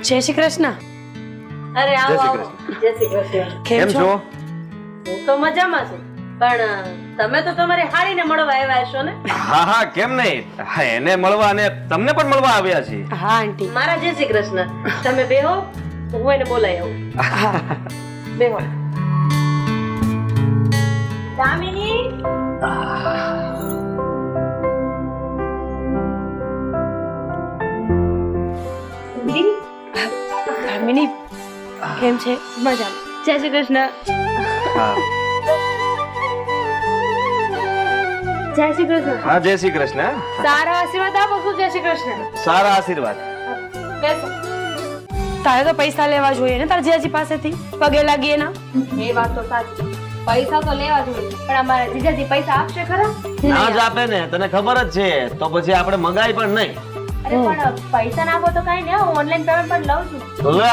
જય શ્રી કૃષ્ણ. અરે જય આવો શ્રી આવો. જય શ્રી કૃષ્ણ. કેમ છો? હું તો મજામાં છું, પણ તમે તો તમારી હાડીને મળવા આવ્યા છો ને? હા હા કેમ નહીં. હા, એને મળવા અને તમને પણ મળવા આવ્યા છીએ. હા આંટી. મારા જય શ્રી કૃષ્ણ. તમે બેહો, હું એને બોલાવી આવું. બેહો. દામિની, દામિની કેમ છે? મજામાં. જય શ્રી કૃષ્ણ. હા જય શ્રી કૃષ્ણ. હા જય શ્રી કૃષ્ણ. સારા આશીર્વાદ આપો છું. જય શ્રી કૃષ્ણ. સારા આશીર્વાદ. બેસો. તારે તો પૈસા લેવા જોઈએ ને તાર જીજાજી પાસેથી, પગે લાગીએ ના. એ વાત તો સાચી. પૈસા તો લેવા જોઈએ, પણ અમારા જીજાજી પૈસા આપશે ખરા? ના જ આપે ને, તને ખબર જ છે. તો પછી આપણે મંગાઈ પણ નહીં. અરે પણ પૈસા ના આપો તો કઈ નહીં, હું ઓનલાઈન પેમેન્ટ પણ લઉં છું. લે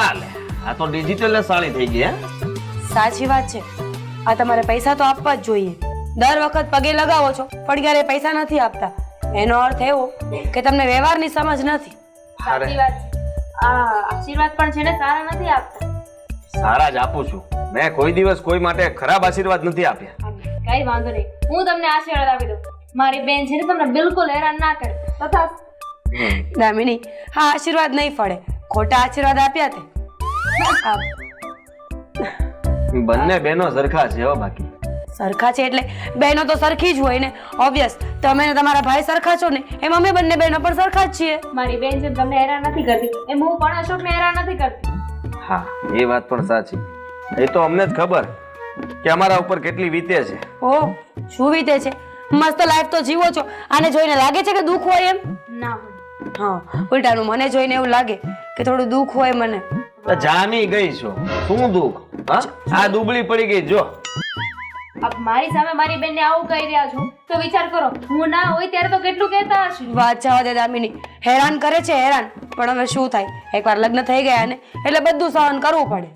આ તો ડિજિટલ સાળી થઈ ગઈ. સાચી વાત છે. આ તમારે પૈસા તો આપવા જ જોઈએ. દર વખત પગે લગાવો છો પણ ક્યારે પૈસા નથી આપતા. એનો અર્થ એવો કે તમને વ્યવહારની સમજ નથી. સાચી વાત છે. આ આશીર્વાદ પણ છે ને સારા નથી આપતા. સારા જ આપું છું. મેં કોઈ દિવસ કોઈ માટે ખરાબ આશીર્વાદ નથી આપ્યા. કઈ વાંધો નહીં, હું તમને આશીર્વાદ આપી દઉં. મારી બેન છે ને તમને બિલકુલ હેરાન ના કરે. તથા દામિની, હા આશીર્વાદ નહીં ફળે. ખોટા આશીર્વાદ આપ્યા તે. બંને બહેનો સરખા છે હો. બાકી સરખા છે એટલે બહેનો તો સરખી જ હોય ને. ઓબ્વિયસ તમે ને તમારા ભાઈ સરખા છો ને, એમ અમે બંને બહેનો પણ સરખા જ છીએ. મારી બેન છે તમને હેરાન નથી કરતી, એમ હું પણ અશોકને હેરાન નથી કરતી. હા એ વાત પણ સાચી. એ તો અમને જ ખબર કે અમારા ઉપર કેટલી વીતે છે. ઓ શું વીતે છે? મસ્ત લાઈફ તો જીવો છો. આને જોઈને લાગે છે કે દુઃખ હોય એમ? ના હોય. હા ઉલટાનું મને જોઈને એવું લાગે કે થોડું દુઃખ હોય મને. જામી ગઈ છો. શું દુઃખ? હા આ દુબળી પડી ગઈ જો. આપ મારી સામે મારી બેનને આવું કહી રહ્યા છો તો વિચાર કરો, હું ના હોય ત્યારે તો કેટલું કહેતા હશે. વાત જવા દે દામિની. હેરાન કરે છે હેરાન, પણ હવે શું થાય, એકવાર લગ્ન થઈ ગયા ને એટલે બધું સહન કરવું પડે.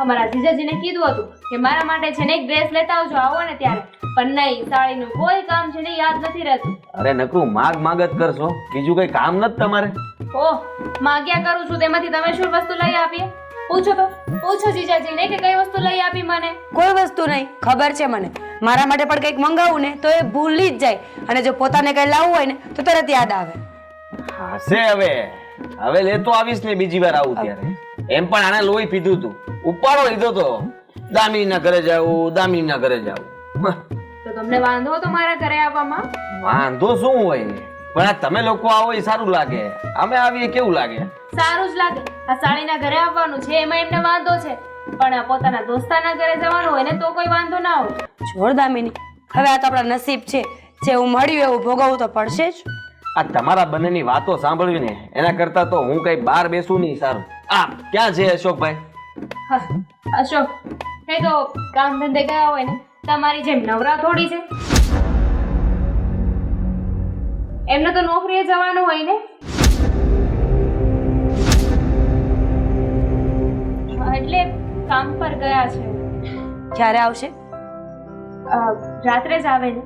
અમારા જીજાજીને કીધું હતું કે મારા માટે છે ને એક ડ્રેસ લેતા આવજો આવો ને ત્યારે, પણ નહીં, સાડીનું કોઈ કામ છે ને યાદ નથી રહેતું. અરે નકરું માગ માગ જ કરશો, બીજું કઈ કામ નથી તમારે? ઓહ, માગ્યા કરું છું તેમાંથી તમે શું વસ્તુ લઈ આપી? પૂછો તો, પૂછો જીજાજીને કે કઈ વસ્તુ લઈ આપી મને. કોઈ વસ્તુ નહીં, ખબર છે મને. મારા માટે પણ કંઈક મંગાવું ને તો એ ભૂલી જ જાય, અને જો પોતાને કઈ લાવવું હોય ને તો તરત યાદ આવે. હાશે હવે લેતો આવીશ ને બીજી વાર આવું ત્યારે. એમ પણ આને લોહી પીધું તું, ઉપાડો લીધો તો દામિનીના ઘરે જાવું, દામિનીના ઘરે જાવું. તો તમને વાંધો હતો મારા ઘરે આવવામાં? વાંધો શું હોય, પણ આ તમે લોકો આવો એ સારું લાગે, અમે આવીએ કેવું લાગે? સારું જ લાગે. આ સાડીના ઘરે આવવાનું છે એમાં એમને વાંધો છે, પણ આ પોતાના દોસ્તાના ઘરે જવાનું હોય ને તો કોઈ વાંધો ના હોય. છોડ દામિની, હવે આ તો આપણા નસીબ છે. જેવું મળ્યું એવું ભોગવવું તો પડશે જ. આ તમારા બંનેની વાતો સાંભળવી ને એના કરતા તો હું કઈ બહાર બેસું નહીં સારું. આ ક્યાં છે અશોકભાઈ? હા, અશોક એ તો કામ ધંધે ગયા હોય ને, તમારી જેમ નવરા થોડી છે. એમને તો નોકરીએ જવાનું હોય ને, એટલે કામ પર ગયા છે. ક્યારે આવશે? રાત્રે જ આવે ને,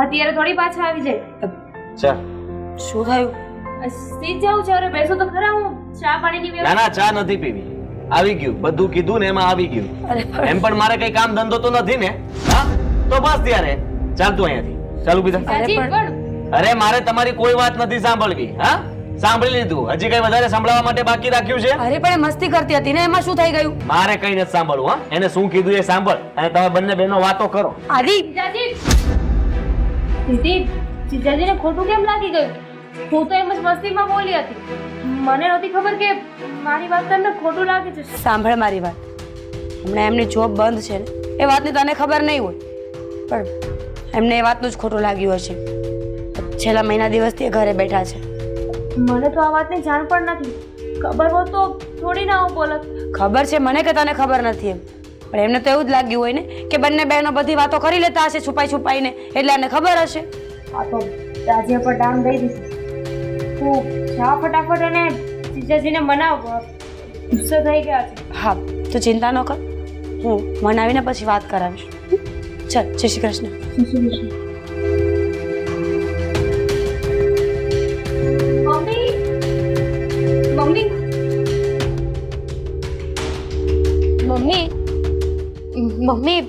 અત્યારે થોડી પાછા આવી જાય. ચા શું થયું? સીધ જાઉં છે. અરે બેસો તો ખરા, હું ચા પાણીની ના ના ચા નથી પીવી. આવી ગયું, બધું કીધું ને એમાં આવી ગયું. અરે એમ પણ મારે કઈ કામ ધંધો તો નથી ને. હા તો બસ ત્યારે ચાલતું અહીંયાથી. ચાલુ બીજા. પણ અરે મારે તમારી કોઈ વાત નથી સાંભળવી. હા સાંભળી લીધું, હજી કઈ વધારે સાંભળવા માટે બાકી રાખ્યું છે? અરે પણ એ મસ્તી કરતી હતી ને, એમાં શું થઈ ગયું? મારે કઈ નથી સાંભળવું. હા એને શું કીધું એ સાંભળ, અને તમે બંને બહેનો વાતો કરો. આદિ, જીજાજી, જીજાજીને ખોટું કેમ લાગી ગયું? હું તો એમ જ મસ્તીમાં બોલી હતી. મને નહોતી ખબર કે મારી વાત તમને ખોટું લાગે છે. સાંભળ મારી વાત. હમણાં એમની જોબ બંધ છે ને, એ વાતની તને ખબર નહીં હોય, પણ એમને એ વાતનું જ ખોટું લાગ્યું હશે. છેલ્લા મહિના દિવસથી એ ઘરે બેઠા છે. મને તો આ વાતની જાણ પણ નથી. ખબર હોત તો થોડી ના હું બોલત. ખબર છે મને કે તને ખબર નથી એમ, પણ એમને તો એવું જ લાગ્યું હોય ને કે બંને બહેનો બધી વાતો કરી લેતા હશે છુપાઈ છુપાઈને, એટલે એને ખબર હશે. આ તો રાજીયા પર ડામ દઈ દીધું. તું જા ફટાફટ અને જીજાજીને મનાવ. ગુસ્સે થઈ ગયા છે. હા તું ચિંતા ન કર, હું મનાવીને પછી વાત કરાવીશ. ચાલ, જય Shri Krishna. Mummy, mummy, mummy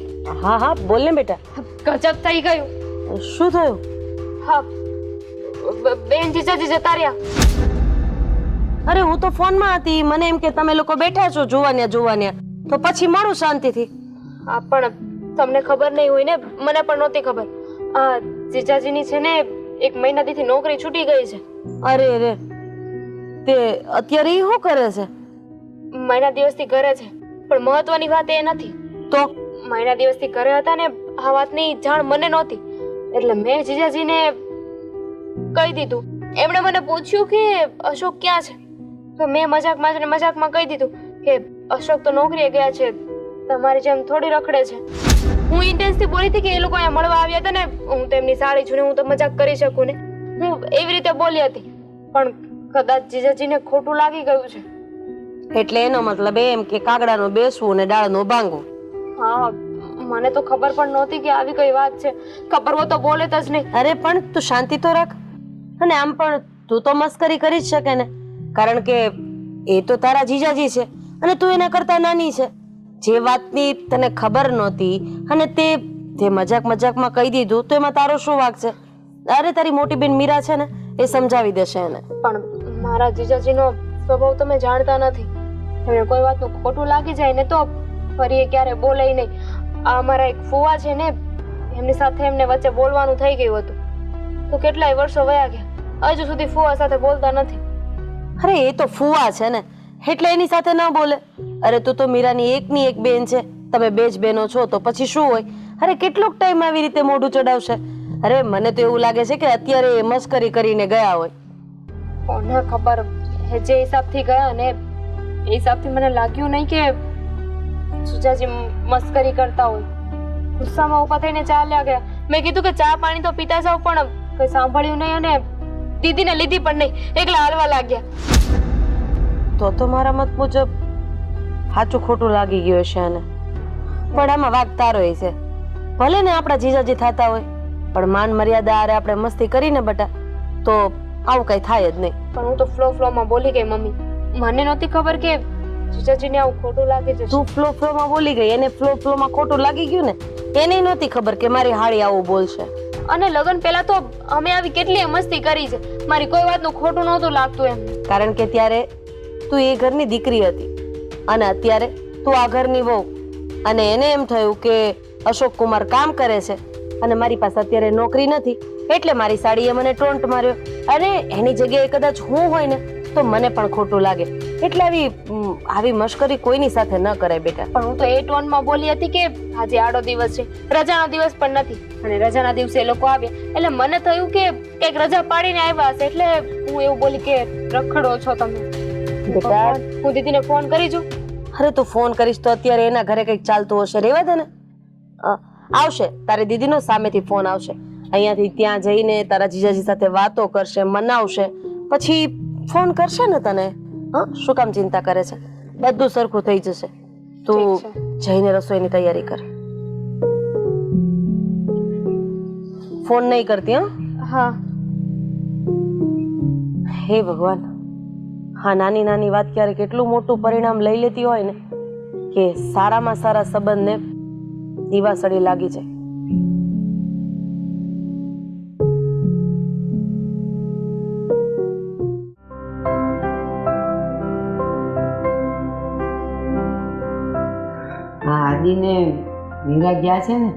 હા હા બોલ ને બેટા. ગજબ થઈ ગયું. શું થયું? હા બેન જીજાજી જતા રહ્યા. અરે હું તો ફોનમાં હતી, મને એમ કે તમે લોકો બેઠા છો જોવાન્યા, તો પછી મળું શાંતિથી. હા પણ તમને ખબર નહીં હોય ને, મને પણ નહોતી ખબર. આ જીજાજીની છે ને 1 મહિનાથી નોકરી છૂટી ગઈ છે. અરે રે, તે અત્યારે ઈ શું કરે છે? મહિના દિવસથી ઘરે છે, પણ મહત્વની વાત એ નથી. તો મહિના દિવસથી ઘરે હતા ને, આ વાતની જાણ મને નહોતી, એટલે મેં જીજાજીને કહી દીધું. એમણે મને પૂછ્યું કે અશોક ક્યાં છે, તો મેં મજાકમાં કહી દીધું કે અશોક તો નોકરીએ ગયા છે, તમારી જેમ થોડી રખડે છે. હું ઇન્ટેન્સથી બોલી હતી કે એ લોકો અહીંયા મળવા આવ્યા હતા ને, હું તેમની સાડી છું ને હું તો મજાક કરી શકું ને, હું એવી રીતે બોલી હતી. પણ કદાચ જીજાજીને ખોટું લાગી ગયું છે. એટલે એનો મતલબ એમ કે કાગડાનો બેસવું ને ડાળનો ભાંગવું. હા મને તો ખબર પણ નહોતી કે આવી કઈ વાત છે. ખબર હોય તો બોલે જ નહીં. અરે પણ તું શાંતિ તો રાખ. અને આમ પણ તું તો મસ્કરી કરી જ શકે ને, કારણ કે એ તો તારા જીજાજી છે અને તું એના કરતા નાની છે. જે વાતની તને ખબર નહોતી અને તે મજાકમાં કહી દીધું, તો એમાં તારો શું વાંક છે? અરે તારી મોટી બેન મીરા છે ને, એ સમજાવી દેશે એને. પણ મારા જીજાજીનો સ્વભાવ તમે જાણતા નથી. એમને કોઈ વાતનું ખોટું લાગી જાય ને તો ફરી એ ક્યારે બોલે નહીં. આ અમારા એક ફુવા છે ને, એમની સાથે એમને વચ્ચે બોલવાનું થઈ ગયું હતું, તો કેટલાય વર્ષો વયા ગયા, હજુ સુધી ફુવા સાથે બોલતા નથી. અરે એ તો ફુવા છે ને, એટલે એની સાથે ના બોલે. અરે તું તો મીરાની એકની એક બેન છે, તમે 2 જ બહેનો છો, તો પછી શું હોય? અરે કેટલોક ટાઈમ આવી રીતે મોઢું ચડાવશે? અરે મને તો એવું લાગે છે કે અત્યારે એ મસ્કરી કરીને ગયા હોય. કોને ખબર, જે હિસાબથી ગયા ને એ હિસાબથી મને લાગ્યું નહીં કે જીજાજી મસ્કરી કરતા હોય. ગુસ્સામાં ઊભા થઈને ચાલ્યા ગયા. મેં કીધું કે ચા પાણી તો પીતા જાવ, પણ કઈ સાંભળ્યું નહીં અને દીદીને લીધી પણ નહીં, એકલા હાલવા લાગ્યા. તો મારા મત મુજબ સાચું ખોટું લાગી ગયું છે એને. પણ આમાં વાગ તારો છે. ભલે ને આપણા જીજાજી થતા હોય, પણ માન મર્યાદા આરે આપણે મસ્તી કરીને બટા, તો આવું કઈ થાય જ નહીં. પણ હું તો ફ્લોમાં બોલી ગઈ મમ્મી. મને નહોતી ખબર કે જીજાજીને આવું ખોટું લાગે છે. તું ફ્લોમાં બોલી ગઈ, એને ફ્લોમાં ખોટું લાગી ગયું ને, એને નહોતી ખબર કે મારી હાળી આવું બોલશે. અને લગ્ન પહેલા તો અમે આવી કેટલી મસ્તી કરી છે, મારી કોઈ વાતનું ખોટું નહોતું લાગતું એમ. કારણ કે ત્યારે તું એ ઘરની દીકરી હતી અને અત્યારે તું આ ઘરની વહુ, અને એને એમ થયું કે અશોક કુમાર કામ કરે છે અને મારી પાસે અત્યારે નોકરી નથી, એટલે મારી સાડીએ મને ટોન્ટ માર્યો. અને એની જગ્યાએ કદાચ હું હોય ને તો મને પણ ખોટું લાગે. એટલે આવી મશ્કરી કોઈની સાથે ન કરાય બેટા. પણ હું તો એ ટોનમાં બોલી હતી કે આજે આડો દિવસ છે, રજાનો દિવસ પણ નથી, અને રજાના દિવસે એ લોકો આવ્યા એટલે મને થયું કે કંઈક રજા પાડીને આવ્યા હશે, એટલે હું એવું બોલી કે રખડો છો તમે. બેટા હું દીદીને ફોન કરી છું. અરે તું ફોન કરીશ તો અત્યારે એના ઘરે કંઈક ચાલતું હશે, રેવા દે ને. આવશે તારી દીદીનો સામેથી ફોન આવશે, અહીંયાથી ત્યાં જઈને તારા જીજાજી સાથે વાતો કરશે, મનાવશે, પછી ફોન કરશે ને તને. હા, શું કામ ચિંતા કરે છે? બધું સરખું થઈ જશે. તું જઈને રસોઈની તૈયારી કર. ફોન નહીં કરતી? હા. હે ભગવાન, હા નાની નાની વાત ક્યારે કેટલું મોટું પરિણામ લઈ લેતી હોય ને, કે સારામાં સારા સંબંધને દીવાસળી લાગી જાય. આદિને મીરા ગયા છે ને,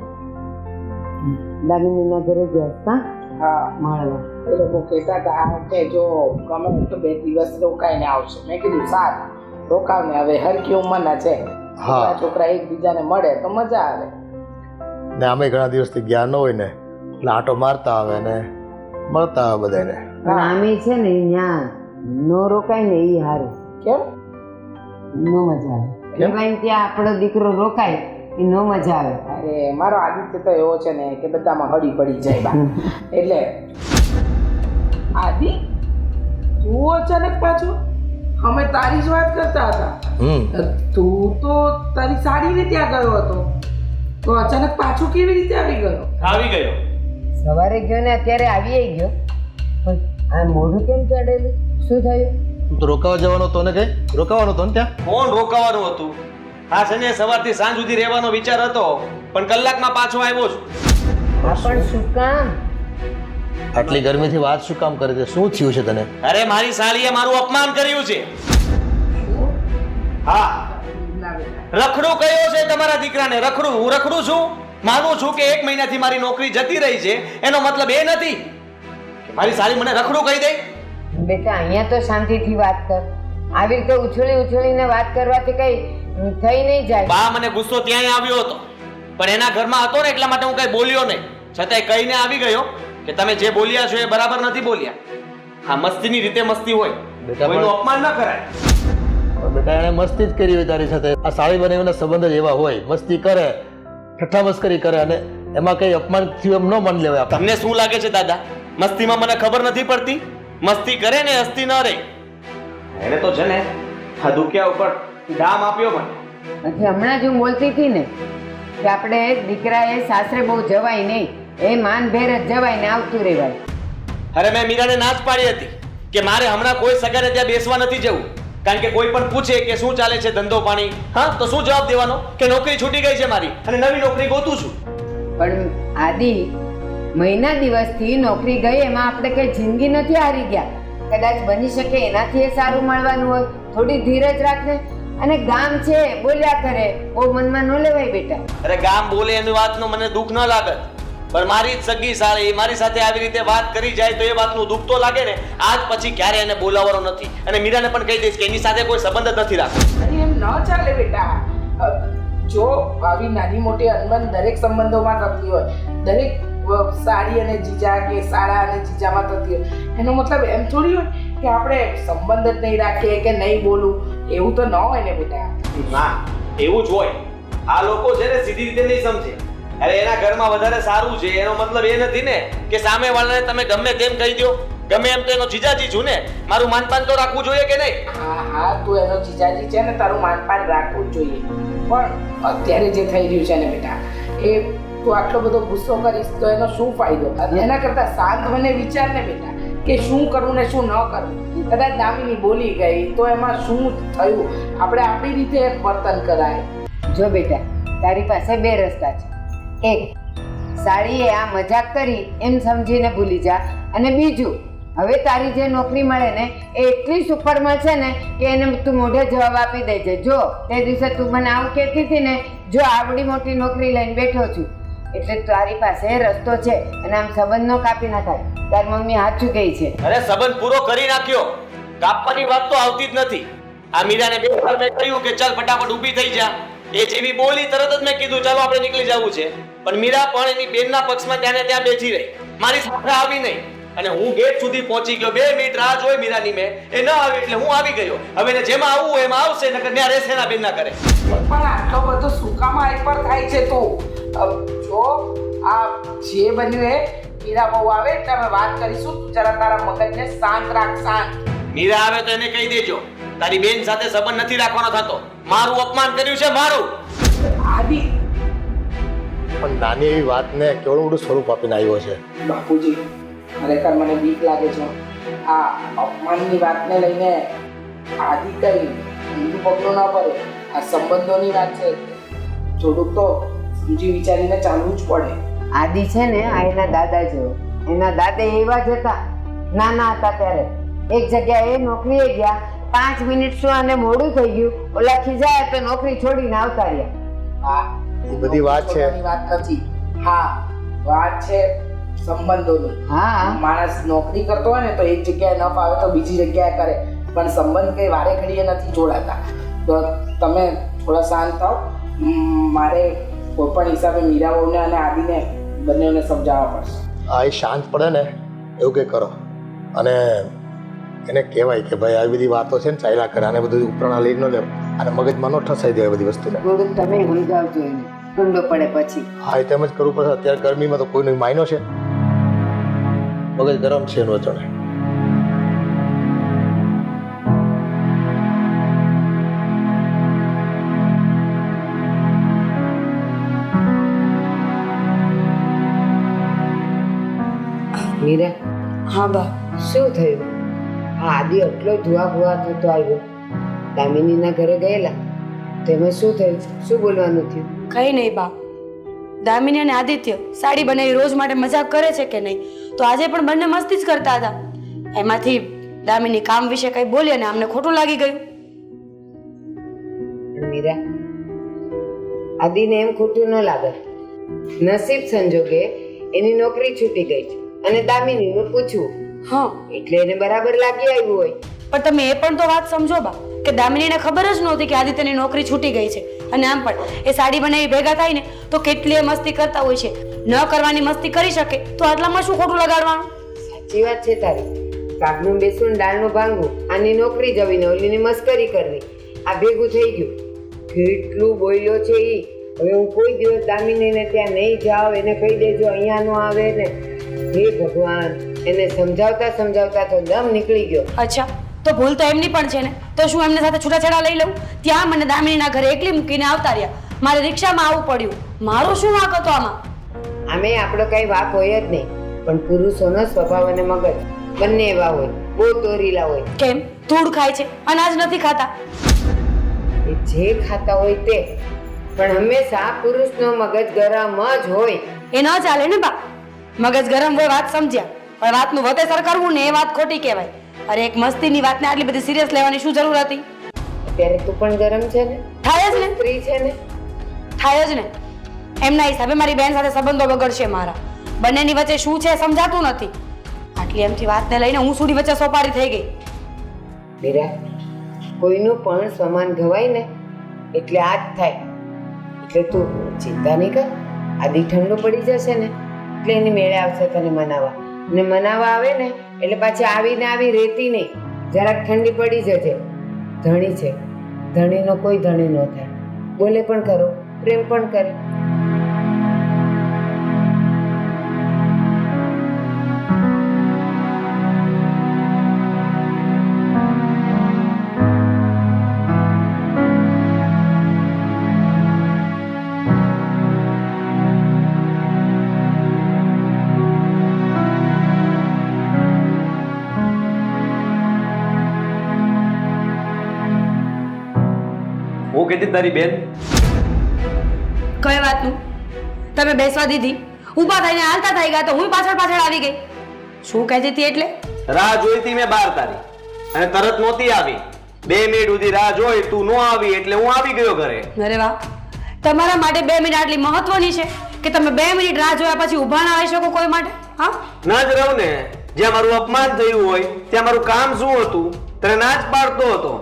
દામિનીના ઘરે ગયા હતા. હા, મળવા એ લોકો કહેતા હતા કે જો ગમે તો 2 દિવસ રોકાઈને આવશે. મેં કીધું સારું, રોકાવને, હવે હરકી ઉંમરના છે, છોકરા એકબીજાને મળે તો મજા આવે. ને અમે ઘણા દિવસથી ગયા ન હોય ને, એટલે આટો મારતા આવે ને મળતા આવે બધાને. પણ આમે છે ને ત્યાં નો રોકાય ને એ સારું. કેમ? નો મજા આવે. એમાં ત્યાં આપણો દીકરો રોકાય એ નો મજા આવે. અરે મારો આદિત્ય તો એવો છે ને કે બધામાં હળી પડી જાય બા. એટલે આદિ તું અચાનક પાછો, અમે તારી જ વાત કરતા હતા. તું તો તારી સાડીને ત્યાં ગયો હતો, તો અચાનક પાછું કેવી રીતે આવી ગયો? સવારે ગયો ને અત્યારે આવી ગયો, પણ આ મોઢું કેમ ચડેલું? શું થયું? તો રોકાવા જવાનો હતો ને? કઈ રોકાવાનો હતો ને ત્યાં? કોણ રોકાવાનું હતું? હા છે ને સવારથી સાંજ સુધી રહેવાનો વિચાર હતો પણ કલાકમાં પાછો આવ્યો છું. આ પણ શું કામ? આટલી ગરમીથી વાત શું કામ કરે છે? શું થયું છે તને? અરે મારી સાળીએ મારું અપમાન કર્યું છે. હા રખડું કયો છે તમારા દીકરાને? રખડું હું રખડું છું? માનું છું કે 1 મહિનાથી મારી નોકરી જતી રહી છે એનો મતલબ એ નથી કે મારી સાળી મને રખડું કહી દે. બેટા અહીંયા તો શાંતિથી વાત કર. આવી રીતે ઉછળી વાત કરવાથી કઈ થઈ નહીં જાય. બા મને ગુસ્સો ત્યાંય આવ્યો હતો પણ એના ઘરમાં હતો ને એટલા માટે હું કઈ બોલ્યો નહીં. છતાંય કહીને આવી ગયો કે તમે જે બોલ્યા છો એ બરાબર નથી બોલ્યા. હા મસ્તીની રીતે મસ્તી હોય, બેટા, કોઈનું અપમાન ન કરાય. બેટા એને મસ્તી જ કરી હોય તારી સાથે. આ સાળી બનાવીના સંબંધ જ એવા હોય, મસ્તી કરે, ઠઠ્ઠા મસ્કરી કરે અને એમાં કઈ અપમાન થયું એમ ન માની લેવાય. તમને શું લાગે છે દાદા, મસ્તીમાં મને ખબર નથી પડતી? મસ્તી કરે ને હસ્તી ન રહે. એને તો છે ને આ દુખ્યા ઉપર ડામ આપ્યો મને. પછી હમણાં જ હું બોલતી હતી ને કે આપણે દીકરાએ સાસરે બહુ જવાય નહીં, એ માનભેર જ જવાય ને આવતું રહેવાય. અરે મેં મીરાને ના જ પાડી હતી કે મારે હમણાં કોઈ સગાને ત્યાં બેસવા નથી જવું, કારણ કે કોઈ પણ પૂછે કે શું ચાલે છે ધંધો પાણી, હા તો શું જવાબ દેવાનો કે નોકરી છૂટી ગઈ છે મારી અને નવી નોકરી ગોતું છું. પણ આદિ, મહિના દિવસથી નોકરી ગઈ એમાં આપણે કઈ જિંદગી નથી હારી ગયા. કદાચ બની શકે એનાથી એ સારું મળવાનું હોય. થોડી ધીરજ રાખને. અને ગામ છે બોલ્યા કરે, બહુ મનમાં ન લેવાય બેટા. અરે ગામ બોલે એની વાતનું મને દુઃખ ન લાગે પણ મારી જ સગી સાળી મારી સાથે આવી રીતે વાત કરી જાય તો એ વાતનું દુઃખ તો લાગે ને. આજ પછી ક્યારે એને બોલાવવાનો નથી અને મીરાને પણ કહી દઈશ કે એની સાથે કોઈ સંબંધ જ નથી રાખવો. અરે એમ ન ચાલે બેટા. જો આવી નાની મોટી અનબન દરેક સંબંધોમાં થતી હોય, દરેક સાડી અને જીજા કે સાળા અને જીજામાં થતી હોય, એનો મતલબ એમ થોડી હોય કે આપણે સંબંધ જ નહીં રાખીએ કે નહીં બોલું. એવું તો ન હોય ને બેટા. ના એવું જ હોય. આ લોકો છે ને સીધી રીતે નહીં સમજે. અરે એના ઘરમાં વધારે સારું છે એનો મતલબ એ નથી ને કે સામે વાળાને તમે ગમે તેમ કહી દો. ગમે એમ તો એનો જીજાજી છું ને, મારું માનપાન તો રાખવું જોઈએ કે નહીં? હા તું એનો જીજાજી છે ને, તારું માનપાન રાખવું જ જોઈએ. પણ અત્યારે જે થઈ રહ્યું છે ને બેટા, એ તું આટલો બધો ગુસ્સો કરીશ તો એનો શું ફાયદો? એના કરતા શાંત મને વિચાર ને બેટા કે શું કરવું ને શું ન કરવું. કદાચ દામિની બોલી ગઈ તો એમાં શું થયું? આપણે આપણી રીતે વર્તન કરાય. જો બેટા, તારી પાસે 2 રસ્તા છે. એક, સાડીએ આ મજાક કરી એમ સમજીને ભૂલી જા. અને બીજું, હવે તારી જે નોકરી મળે ને એ એટલી સુપર મળશે ને કે એને તું મોઢે જવાબ આપી દેજે. જો તે દિવસે તું મને આવું કહેતી હતી ને, જો આવડી મોટી નોકરી લઈને બેઠો છું એટલે તારી પાસે રસ્તો છે અને આમ સંબંધ નો કાપી નાખાય. તારી મમ્મી સાચું કહે છે. અરે સંબંધ પૂરો કરી નાખ્યો, કાપવાની વાત તો આવતી જ નથી. આ મીરાને 2 વાર મેં કહ્યું કે ચાલ ફટાફટ ઊભી થઈ જા. એ જેવી બોલી તરત જ મેં કીધું ચાલો આપણે નીકળી જવું છે. પણ મીરા પણ એની બેનના પક્ષમાં ત્યાં બેઠી રહી, મારી સાથે આવી નહીં. અને હું ગેટ સુધી પહોંચી ગયો, 2 મિનિટ રાહ જોઈ મીરાની મેં, એ ન આવી એટલે હું આવી ગયો. હવે એને જેમાં આવવું હોય એમાં આવશે, નકર ત્યાં રહેશે એના બેનના કરે. પણ આટલો બધો સુકામાં હાઈપર થાય છે તું. જો આ જે બન્યું એ મીરા બહુ આવે એટલે અમે વાત કરીશું. તું જરા તારા મગજને શાંત રાખ, શાંત. મીરા આવે તો એને કહી દેજો તારી બેન સાથે સંબંધ નથી રાખવાનો થતો. મારું અપમાન કર્યું છે મારું. આદિ, પણ નાની એવી વાતને કેવડું મોટું સ્વરૂપ આપીને આવ્યો છે. બાપુજી ખરેખર મને બીક લાગે છે. આ અપમાનની વાતને લઈને આદિ કઈ ઊંધું પગલું ન પડે. આ સંબંધોની વાત છે, થોડુંક તો સમજી વિચારીને ચાલવું જ પડે. આદિ છે ને આ એના દાદા જેવો. એના દાદા એવા જ હતા. નાના હતા ત્યારે એક જગ્યાએ નોકરીએ ગયા, 5 મિનિટ શું અને મોડું થઈ ગયું, ઓલા ખીજાયા તો નોકરી છોડીને આવતા રહ્યા. હા એ બધી વાત છે. વાત નથી. હા વાત છે સંબંધોની. હા, માણસ નોકરી કરતો હોય ને તો એક જગ્યાએ ન ફાવે તો બીજી જગ્યાએ કરે, પણ સંબંધ કઈ વારે ઘડીએ નથી જોડાતા. તો તમે થોડા શાંત થાઓ. મારે કોઈ પણ હિસાબે મીરાઓને અને આદિને બંનેને સમજાવવા પડશે. આ એ શાંત પડે ને એવું કંઈ કરો અને એને કહેવાય કે ભાઈ આવી બધી વાતો છે ને ચાલ્યા કરે, આને બધું ઉપરાણા લઈ ન લે, અને મગજમાં ન ઠસાઈ દે બધી વસ્તુને. થોડુંક તમે સમજાવજો એને, ઠંડો પડે પછી. હા એ તેમ જ કરવું પડશે. અત્યારે ગરમીમાં તો કોઈનો માયનો છે? મગજ ગરમ છે એનું અચાનક. મીરા, હા બા. શું થયું? આ આદિ એટલો ધુઆ થતો આવ્યો. દામિનીના ઘરે ગયેલા? તેમાં શું થયું? શું બોલવાનું થયું? કઈ નહીં બા. દામિની અને આદિત્ય સાડી બનાવી રોજ માટે મજાક કરે છે કે નહીં? તો આજે પણ બંને મસ્તી જ કરતા હતા. એમાંથી દામિની કામ વિશે કઈ બોલી અને અમને ખોટું લાગી ગયું. પણ મીરા, આદિને એમ ખોટું ન લાગે. નસીબ સંજોગે એની નોકરી છૂટી ગઈ છે અને દામિનીનું પૂછવું હા, એટલે એને બરાબર લાગી આવ્યું હોય. પણ તમે એ પણ તો વાત સમજો બા કે દામિનીને ખબર જ નહોતી કે આદિત્યની નોકરી છૂટી ગઈ છે. અને આમ પણ એ સાડી બનાવી ભેગા થાય ને તો કેટલી મસ્તી કરતા હોય છે. ન કરવાની મસ્તી કરી શકે તો આટલામાં શું ખોટું લગાડવાનું? સાચી વાત છે તારી. કાગનું બેસવું, દાળનું ભાંગવું, આની નોકરી જવીને ઓલીની મસ્કરી કરવી, આ ભેગું થઈ ગયું. કેટલું બોલ્યો છે ઈ. હવે હું કોઈ દિવસ દામિનીને ત્યાં નહીં જાઉં, એને કહી દેજો અહીંયા નો આવે ને. હે ભગવાન, એને સમજાવતા સમજાવતા તો દમ નીકળી ગયો. અચ્છા, તો ભૂલ તો એમની પણ છે ને. તો શું એમને સાથે છૂટાછેડા લઈ લઉં? ત્યાં મને દામિનીના ઘરે એકલી મૂકીને આવતા રહ્યા. મારે રિક્ષામાં આવવું પડ્યું. મારો શું વાંક હતો આમાં? આમે આપણો કઈ વાક હોય જ નહીં, પણ પુરુષોનો સ્વભાવ અને મગજ બંને એવા હોય, બહુ તોરીલા હોય. કેમ? ધૂળ ખાય છે, અનાજ નથી ખાતા. એ જે ખાતા હોય તે, પણ હંમેશા પુરુષનો મગજ ગરમ જ હોય. એ ન ચાલે ને બા. મગજ ગરમ હોય વાત સમજ્યા, પણ વાતનું વતેસર કરવું ને એ વાત ખોટી કહેવાય. અરે એક મસ્તીની વાતને આટલી બધી સિરિયસ લેવાની શું જરૂર હતી? અત્યારે તું પણ ગરમ છે ને, થાય જ ને, સ્ત્રી છે ને. થાય જ ને. એમના હિસાબે મારી બેન સાથે સંબંધો બગડશે મારા. બંનેની વચ્ચે શું છે સમજાતું નથી. આટલી એમથી વાતને લઈને હું સુડી વચ્ચે સોપારી થઈ ગઈ. મીરા, કોઈનું પણ સમાન ગવાય ને એટલે આ જ થાય. એટલે તું ચિંતા નહીં કર. આદિ ઠંડુ પડી જશે ને એટલે એની મેળે આવશે તને મનાવવા. ને મનાવવા આવે ને એટલે પાછી આવીને આવી રહેતી નહીં. જરાક ઠંડી પડી જજે. ધણી છે, ધણીનો કોઈ ધણી ન થાય. બોલે પણ કરો, પ્રેમ પણ કરે. હું કહેતી તારી બેન કઈ વાતનું? તમે બેસવા દીધી, ઊભા થઈને હાલતા થઈ ગયા તો હું પાછળ પાછળ આવી ગઈ. શું કહેતી હતી એટલે? રાહ જોઈતી મેં બાર તારી અને તરત નહોતી આવી. 2 મિનિટ સુધી રાહ જોઈ, તું નો આવી એટલે હું આવી ગયો ઘરે. અરે વાહ, તમારા માટે 2 મિનિટ આટલી મહત્વની છે કે તમે 2 મિનિટ રાહ જોયા પછી ઊભા ના આવી શકો કોઈ માટે? હા, ના જ રહું ને. જ્યાં મારું અપમાન થયું હોય ત્યાં મારું કામ શું હતું? તને ના જ પાડતો હતો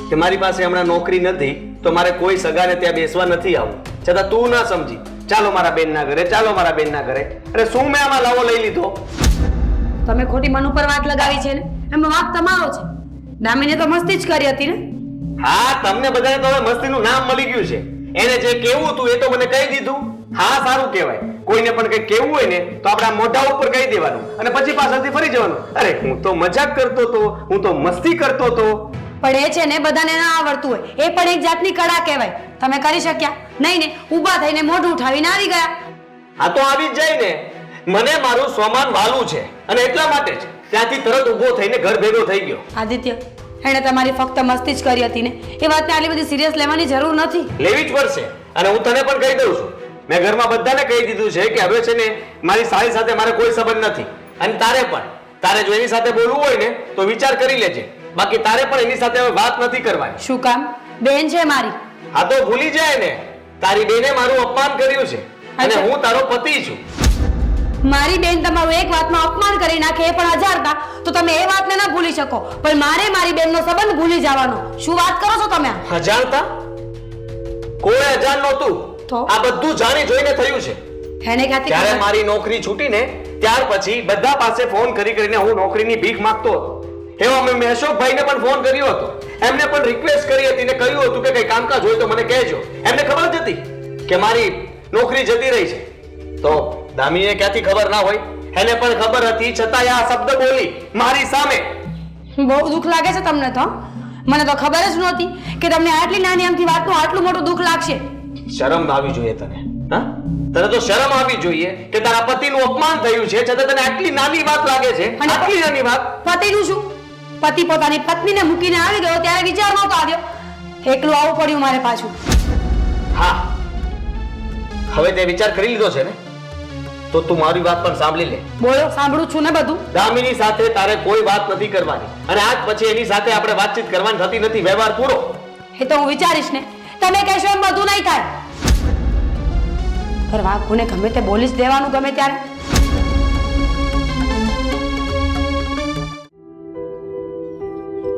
કે મારી પાસે હમણાં નોકરી નથી તો મારે કોઈ સગાને ત્યાં બેસવા નથી આવવું. છતાં તું ના સમજી, ચાલો મારા બેનના ઘરે, ચાલો મારા બેનના ઘરે. અરે શું મેં આમાં લાવો લઈ લીધો? તમે ખોટી મન ઉપર વાત લગાવી છે ને, એમનો વાંક તમારો છે. દામિને તો મસ્તી જ કરી હતી ને. હા, તમને બધાને તો હવે મસ્તીનું નામ મળી ગયું છે. એને જે કેવું હતું એ તો મને કહી દીધું. હા, સારું કહેવાય. કોઈને પણ કંઈ કેવું હોય ને તો આપણા મોઢા ઉપર કહી દેવાનું અને પછી પાછળથી ફરી જવાનું. અરે હું તો મજાક કરતો હતો, હું તો મસ્તી કરતો હતો. પણ એ છે ને બધાને ના આવડતું હોય. એ પણ એક જાતની કળા કહેવાય. તમે કરી શક્યા નહીં ને, ઊભા થઈને મોઢું ઉઠાવીને આવી ગયા. આ તો આવી જ જાય ને. મને મારું સ્વમાન વાલું છે અને એટલા માટે જ ત્યાંથી તરત ઊભો થઈને ઘર ભેગો થઈ ગયો. આદિત્ય, એણે તમારી ફક્ત મસ્તી જ કરી હતી ને, એ વાતને આટલી બધી સિરિયસ લેવાની જરૂર નથી. લેવી જ પડશે. અને હું તને પણ કહી દઉં છું, મેં ઘરમાં બધાને કહી દીધું છે કે હવે છે ને મારી સાળી સાથે મારે કોઈ સંબંધ નથી. અને તારે પણ, તારે જો એની સાથે બોલવું હોય ને તો વિચાર કરી લેજે. બાકી તારે પણ એની સાથે હવે વાત નથી કરવાની. શું કામ? બેન છે મારી. હા તો ભૂલી જાય ને, તારી બેને મારું અપમાન કર્યું છે અને અચ્છા. હું તારો પતિ છું. મારી બેન તમારું એક વાતમાં અપમાન કરી નાખે એ પણ અજાણતા તો તમે એ વાતને ના ભૂલી શકો, પણ મારે મારી બેનનો સંબંધ ભૂલી જવાનો. શું વાત કરો છો તમે? અજાણતા? કોઈ અજાણ નહોતું. તો? આ બધું જાણી જોઈને થયું છે. એને ક્યાંથી જ્યારે ખબર? મારી નોકરી છૂટીને ત્યાર પછી બધા પાસે ફોન કરી કરીને હું નોકરીની ભીખ માંગતો હતો. એવો મેં અશોકભાઈને પણ ફોન કર્યો હતો. એમને પણ રિક્વેસ્ટ કરી હતી ને કહ્યું હતું કે કઈ કામકાજ હોય તો મને કહેજો. એમને ખબર જ હતી કે મારી નોકરી જતી રહી છે. તો દામીને ક્યાંથી ખબર ના હોય? એને પણ ખબર હતી, છતાંય આ શબ્દ બોલી મારી સામે. બહુ દુઃખ લાગે છે તમને તો. મને તો ખબર જ નહોતી કે તમને આટલી નાની આમથી વાતનું આટલું મોટું દુઃખ લાગશે. શરમ આવી જોઈએ તને. હા, તને તો શરમ આવી જોઈએ કે તારા પતિનું અપમાન થયું છે છતાં તને આટલી નાની વાત લાગે છે. અને આટલી નાની વાત. પતિનું શું? પતિ પોતાની પત્નીને મૂકીને આવી ગયો ત્યારે વિચાર નહોતો આવ્યો એકલું આવવું પડ્યું મારે પાછું. હા, હવે તે વિચાર કરી લીધો છે ને, તો તું મારી વાત પણ સાંભળી લે. બોલો, સાંભળું છું ને બધું. દામિની સાથે તારે કોઈ વાત નથી કરવાની, અને આજ પછી એની સાથે આપણે વાતચીત કરવાની થતી નથી. વ્યવહાર પૂરો. એ તો હું વિચારીશ ને. તમે કહેશો એમ બધું નહીં થાય. પર વાઘુને ગમે તે બોલી જ દેવાનું ગમે ત્યારે.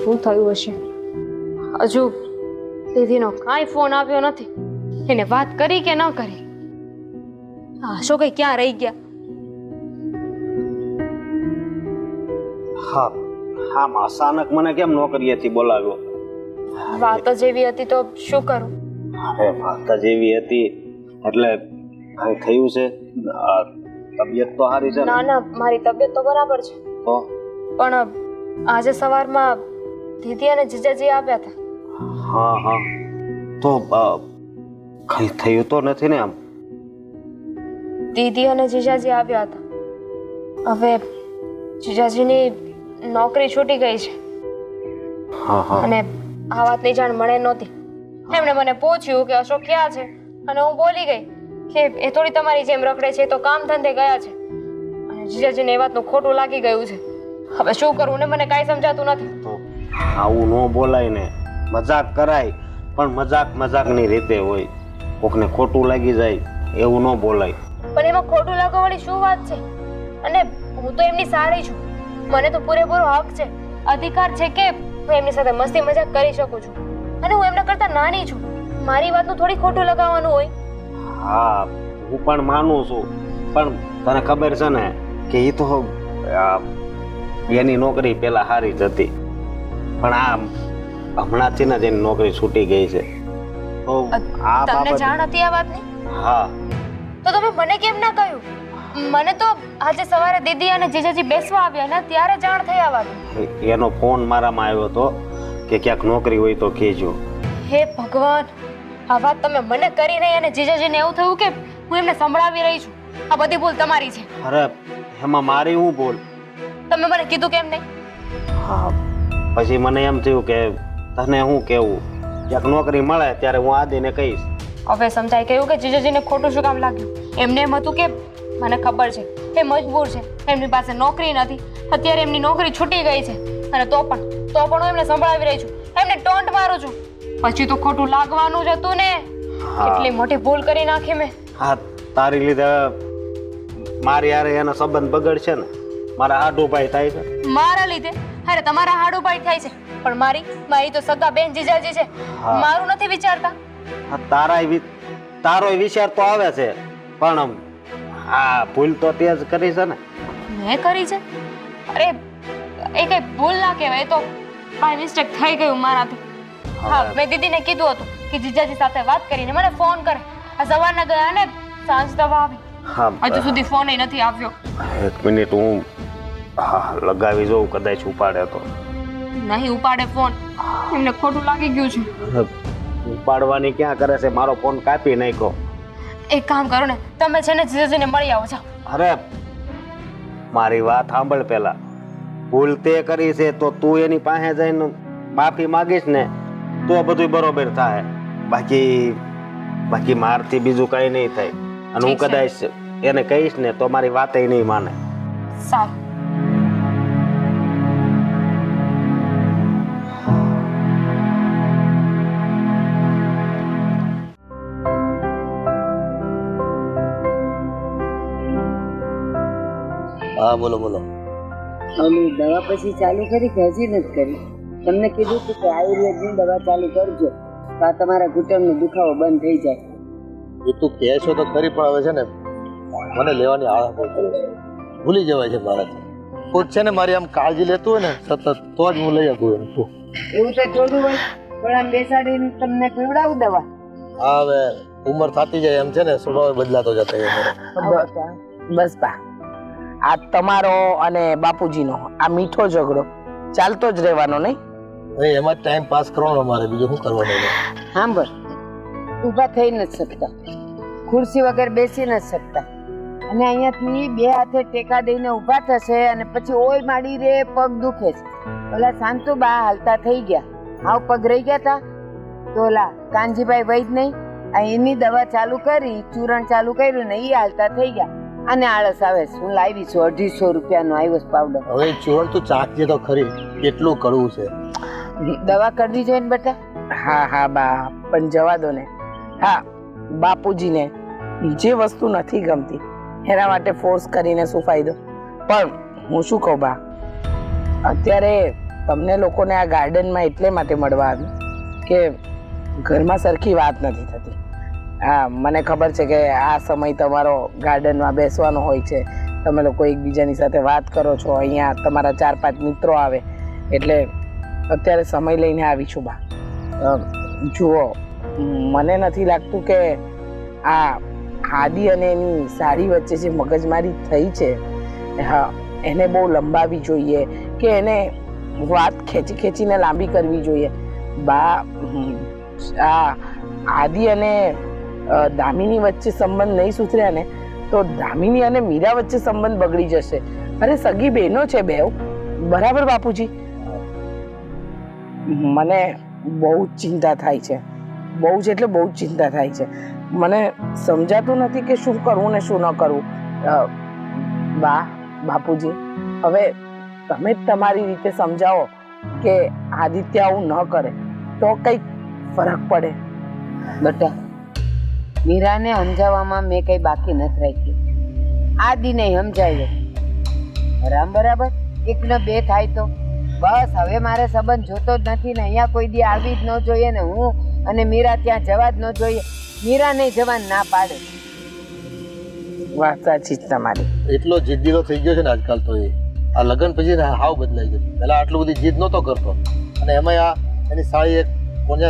શું થયું હશે? હજુ દીદીનો કાંઈ ફોન આવ્યો નથી. એને વાત કરી કે ન કરી? અશોક ક્યાં રહી ગયા? હા હા, અચાનક મને કેમ નોકરીએથી બોલાવ્યો? વાત જ એવી હતી તો શું કરું? અરે વાત જ એવી હતી એટલે કઈ થયું છે? તબિયત તો સારી છે ને? ના ના, મારી તબિયત તો બરાબર છે, તો પણ આજે સવારમાં દીદી અને જીજાજી આવ્યા હતા. હા હા, તો કઈ થયું તો નથી ને? આમ દીદી અને જીજાજી આવ્યા હતા. હવે જીજાજીની નોકરી છૂટી ગઈ છે હા હા, અને આ વાતની જાણ મને નહોતી. એમણે મને પૂછ્યું કે અશોક ક્યાં છે, અને હું બોલી ગઈ કે એ થોડી તમારી જેમ રખડે છે, તો કામ ધંધે ગયા છે. અને જીજાજીને એ વાતનું ખોટું લાગી ગયું છે. હવે શું કરવું ને મને કાંઈ સમજાતું નથી. તો આવું ન બોલાય ને. મજાક કરાય પણ મજાક મજાકની રીતે હોય. કોકને ખોટું લાગી જાય એવું ન બોલાય. પણ એમાં ખોટું લાગવાવાળી શું વાત છે? અને હું તો એમની સારી છું. મને તો પૂરેપૂરો હક છે, અધિકાર છે કે હું એમની સાથે મસ્તી મજાક કરી શકું છું. અને હું એમના કરતા નાની છું. મારી વાતનું થોડી ખોટું લગાવવાનું હોય. હા, હું પણ માનું છું, પણ તને ખબર છે ને કે એ તો એની નોકરી પેલા સારી જ હતી, પણ આ હમણાંથી ને જ એની નોકરી છૂટી ગઈ છે. તો આ તમને બાબત જાણ હતી આ વાતની? હા, તો તમે મને કેમ ના કહ્યું? મને તો આજે સવારે દીદી અને જીજાજી બેસવા આવ્યા ને ત્યારે જાણ થઈ આ વાત. એનો ફોન મારામાં આવ્યો હતો કે ક્યાંક નોકરી હોય તો કહેજો. હે ભગવાન, આ વાત તમે મને કરી નહીં અને જીજાજીને એવું થયું કે હું એમને સંભળાવી રહી છું. આ બધી ભૂલ તમારી છે. અરે એમાં મારી હું ભૂલ? તમે મને કીધું કેમ નહીં? હા, પછી મને એમ થયું કે તને શું કહેવું, ક્યાંક નોકરી મળે ત્યારે હું આદિને કહીશ. હવે સમજાઈ ગયું કે જીજાજીને ખોટું શું કામ લાગ્યું. એમને એમ હતું કે મને ખબર છે એ મજબૂર છે, એમની પાસે નોકરી નથી, અત્યારે એમની નોકરી છૂટી ગઈ છે, અને તો પણ હું એમને સંભળાવી રહી છું, એમને ટોન્ટ મારું છું. પછી તો ખોટું લાગવાનું જ હતું ને. કેટલી મોટી ભૂલ કરી નાખી મેં. હા, તારી લીધે મારી યારે એનો સંબંધ બગડશે ને. મારા હાડુભાઈ થાય છે. મારા લીધે? અરે તમારા હાડુભાઈ થાય છે, પણ મારી તો સગા બેન જીજાજી છે. મારું નથી વિચારતા? તારો વિચાર તો આવે છે, પણ હા, ભૂલ તો તે જ કરી છે ને. મેં કરી છે? અરે એ કઈ ભૂલ ના કહેવાય, એ તો બાય મિસ્ટેક થઈ ગયું મારાથી. હા, મેં દીદીને કીધું હતું કે જીજાજી સાથે વાત કરીને મને ફોન કરે. આ સવારના ગયા ને સાંજ દવા આવી, હજુ સુધી ફોન નથી આવ્યો. એક મિનિટ, હું લગાવી જોઉં, કદાચ ઉપાડે તો. નહીં ઉપાડે ફોન, એમને ખોટું લાગી ગયું છે. ઉપાડવાની ક્યાં કરે છે? મારો ફોન કાપી નાખ્યો. એક કામ કરો ને, તમે છે ને જીજાજીને મળી આવો. જાઓ. અરે મારી વાત સાંભળ પેલા. ભૂલ તે કરી છે તો તું એની પાસે જઈને માફી માંગીશ ને તો બધું બરોબર થાય. બાકી મારથી બીજું કઈ નહીં થાય. અને હું કદાચ એને કહીશ ને તો મારી વાત નહીં માને. સારું. હા, બોલો બોલો. ઓલી દવા પછી ચાલુ કરી કે હજી નથી કરી? તમને કીધું હતું કે આયુર્વેદની દવા ચાલુ કરજો તો આ તમારા ઘૂંટણનો દુખાવો બંધ થઈ જાય. એ તું કહે છો તો ખરી, પણ હવે છે ને મને લેવાની આળસ બહુ કરે છે. ભૂલી જવાય છે મારાથી. ખુદ છે ને મારી આમ કાળજી લેતું હોય ને સતત, તો જ હું લઈ શકું એમ. એવું તો થોડું હોય, પણ આમ બેસાડીને તમને પીવડાવું દવા. હા, હવે ઉંમર થતી જાય એમ છે ને, સ્વભાવ બદલાતો જતો હોય મારો. બસ બા, આ તમારો અને બાપુજીનો આ મીઠો ઝઘડો ચાલતો જ રહેવાનો નહીં? હવે એમાં જ ટાઈમ પાસ કરવાનો અમારે, બીજું શું કરવાનું? સાંભળ, ઊભા થઈ નથી શકતા, ખુરશી વગર બેસી નથી શકતા, અને અહીંયાથી બે હાથે ટેકા દઈને ઊભા થશે અને પછી ઓય માડી રે પગ દુખે છે. ઓલા શાંતુબા હાલતા થઈ ગયા, હાવ પગ રહી ગયા હતા, તો ઓલા કાનજીભાઈ વૈદ નહીં આ એની દવા ચાલુ કરી, ચૂરણ ચાલુ કર્યું ને એ હાલતા થઈ ગયા. અને આળસ આવે છે. હું લાવી છું 250 રૂપિયાનો આવ્યો છે પાવડર. હવે ચૂરણ તું ચાખજે તો ખરી કેટલું કડવું છે. દવા કરવી જોઈએ ને બેટા. હા હા બા, પણ જવા દો ને. હા, બાપુજીને જે વસ્તુ નથી ગમતી એના માટે ફોર્સ કરીને શું ફાયદો? પણ હું શું કહું બા, અત્યારે તમને લોકોને આ ગાર્ડનમાં એટલે માટે મળવા આવી કે ઘરમાં સરખી વાત નથી થતી. હા, મને ખબર છે કે આ સમય તમારો ગાર્ડનમાં બેસવાનો હોય છે, તમે લોકો એકબીજાની સાથે વાત કરો છો, અહીંયા તમારા 4-5 મિત્રો આવે, એટલે અત્યારે સમય લઈને આવી છું બા. જુઓ, મને નથી લાગતું કે આ આદિ અને એની સાડી વચ્ચે જે મગજમારી થઈ છે, હા, એને બહુ લંબાવી જોઈએ કે એને વાત ખેંચીને લાંબી કરવી જોઈએ બા. આ આદિ અને દામિની વચ્ચે સંબંધ નહીં સુધર્યા ને તો દામિની અને મીરા વચ્ચે સંબંધ બગડી જશે. અરે સગી બહેનો છે બેવ, બરાબર બાપુજી? મને બહુ જ ચિંતા થાય છે, બહુ જ એટલે બહુ જ ચિંતા થાય છે. મને સમજાતું નથી કે શું કરવું ને શું ન કરવું. બા, બાપુજી, હવે તમે જ તમારી રીતે સમજાવો કે આદિત્ય આવું ન કરે તો કંઈક ફરક પડે. બેટા, મીરાને સમજાવવામાં મેં કઈ બાકી નથી રાખ્યું. આદિને સમજાવ્યો બરાબર. 1 ને 2 થાય તો બસ. હવે મારે સંબંધ જોતો જ નથી ને અહીંયા કોઈ દી આવી જ ન જોઈએ ને હું અને મીરા ત્યાં જવા જ ન જોઈએ. મીરા નહીં જવાનું ના પાડે. વાત સાચી જ તમારી. એટલો જિદ્દીલો થઈ ગયો છે ને આજકાલ તો એ. આ લગ્ન પછી હાવ બદલાઈ ગયો. પહેલા આટલું બધી જીદ નહોતો કરતો, અને એમાં આ એની સાળી એક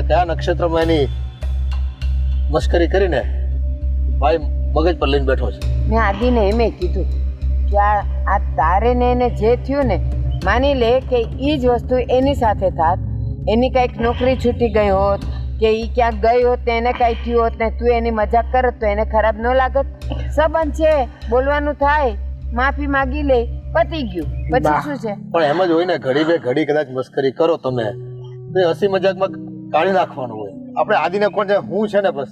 કયા નક્ષત્રમાં એની મશ્કરી કરીને ભાઈ મગજ પર લઈને બેઠો છે. મેં આદિને એમ કીધું કે આ તારે ને એને જે થયું ને, માની લે કે એ જ વસ્તુ એની સાથે થાત, એની કંઈક નોકરી છૂટી ગઈ હોત કે એ ક્યાંક ગઈ હોત ને એને કાંઈ થયું હોત ને તું એની મજાક કરત તો એને ખરાબ ન લાગત? સંબંધ છે, બોલવાનું થાય, માફી માગી લે, પતી ગયું. પછી શું છે? પણ એમ જ હોય ને, ઘડી બે ઘડી કદાચ મસ્કરી કરો તમે તો હસી મજાકમાં કાઢી નાખવાનું હોય. આપણે આદિને કોણ છે, હું છે ને બસ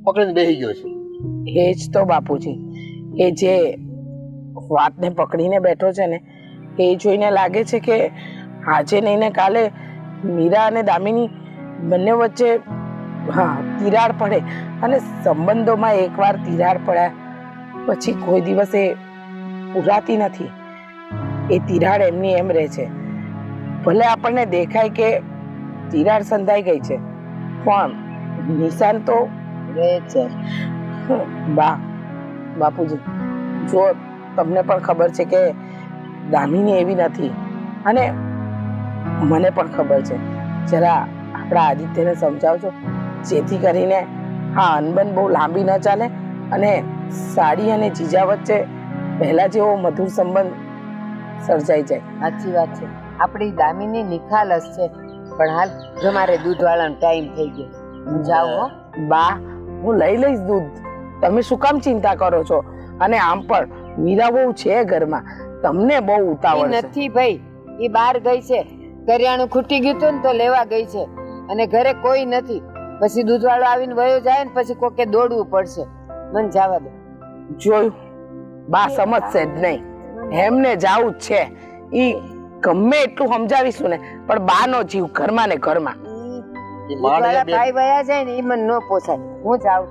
પકડીને બેસી ગયો છે. એ જ તો બાપુજી, એ જે વાતને પકડીને બેઠો છે ને એ જોઈને લાગે છે કે આજે નહીં ને કાલે મીરા અને દામિની બંને વચ્ચે તિરાડ પડે. અને સંબંધોમાં એકવાર તિરાડ પડ્યા પછી કોઈ દિવસ એ પૂરાતી નથી. એ તિરાડ એમની એમ રહે છે. ભલે આપણને દેખાય કે તિરાડ સંધાઈ ગઈ છે, પણ નિશાન તો રહે છે. બાપુજી, જો તમને પણ ખબર છે કે દામિની એવી નથી, અને મને પણ ખબર છે. જરા આપણા આદિત્યને સમજાવજો, જેથી કરીને હા અનબન બહુ લાંબી ન ચાલે અને સાડી અને જીજા વચ્ચે પહેલા જેવો મધુર સંબંધ સર્જાઈ જાય. સાચી વાત છે. આપણી દામિની નિખાલસ છે, પણ હાલ જો મારે દૂધવાળાનો ટાઈમ થઈ ગયો, હું જાઉં હો. બા, હું લઈ લઈશ દૂધ, તમે શું કામ ચિંતા કરો છો? અને આમ પણ મીરા બહુ છે ઘરમાં, તમને બહુ ઉતાવળ છે. નથી ભાઈ, એ બહાર ગઈ છે, કરિયાણું ખૂટી ગયું હતું ને તો લેવા ગઈ છે, અને ઘરે કોઈ નથી. પછી દૂધવાળો આવીને વયો જાય ને પછી કોકે દોડવું પડશે. મને જવા દો. જોયું, બા સમજશે જ નહીં, એમને જાવું જ છે. ઈ ગમે એટલું સમજાવીશું ને પણ બાનો જીવ ઘરમાં ને ઘરમાં. દૂધવાળા ભાઈ વયા જાય ને એ મને ન પોસાય. હું જાઉં.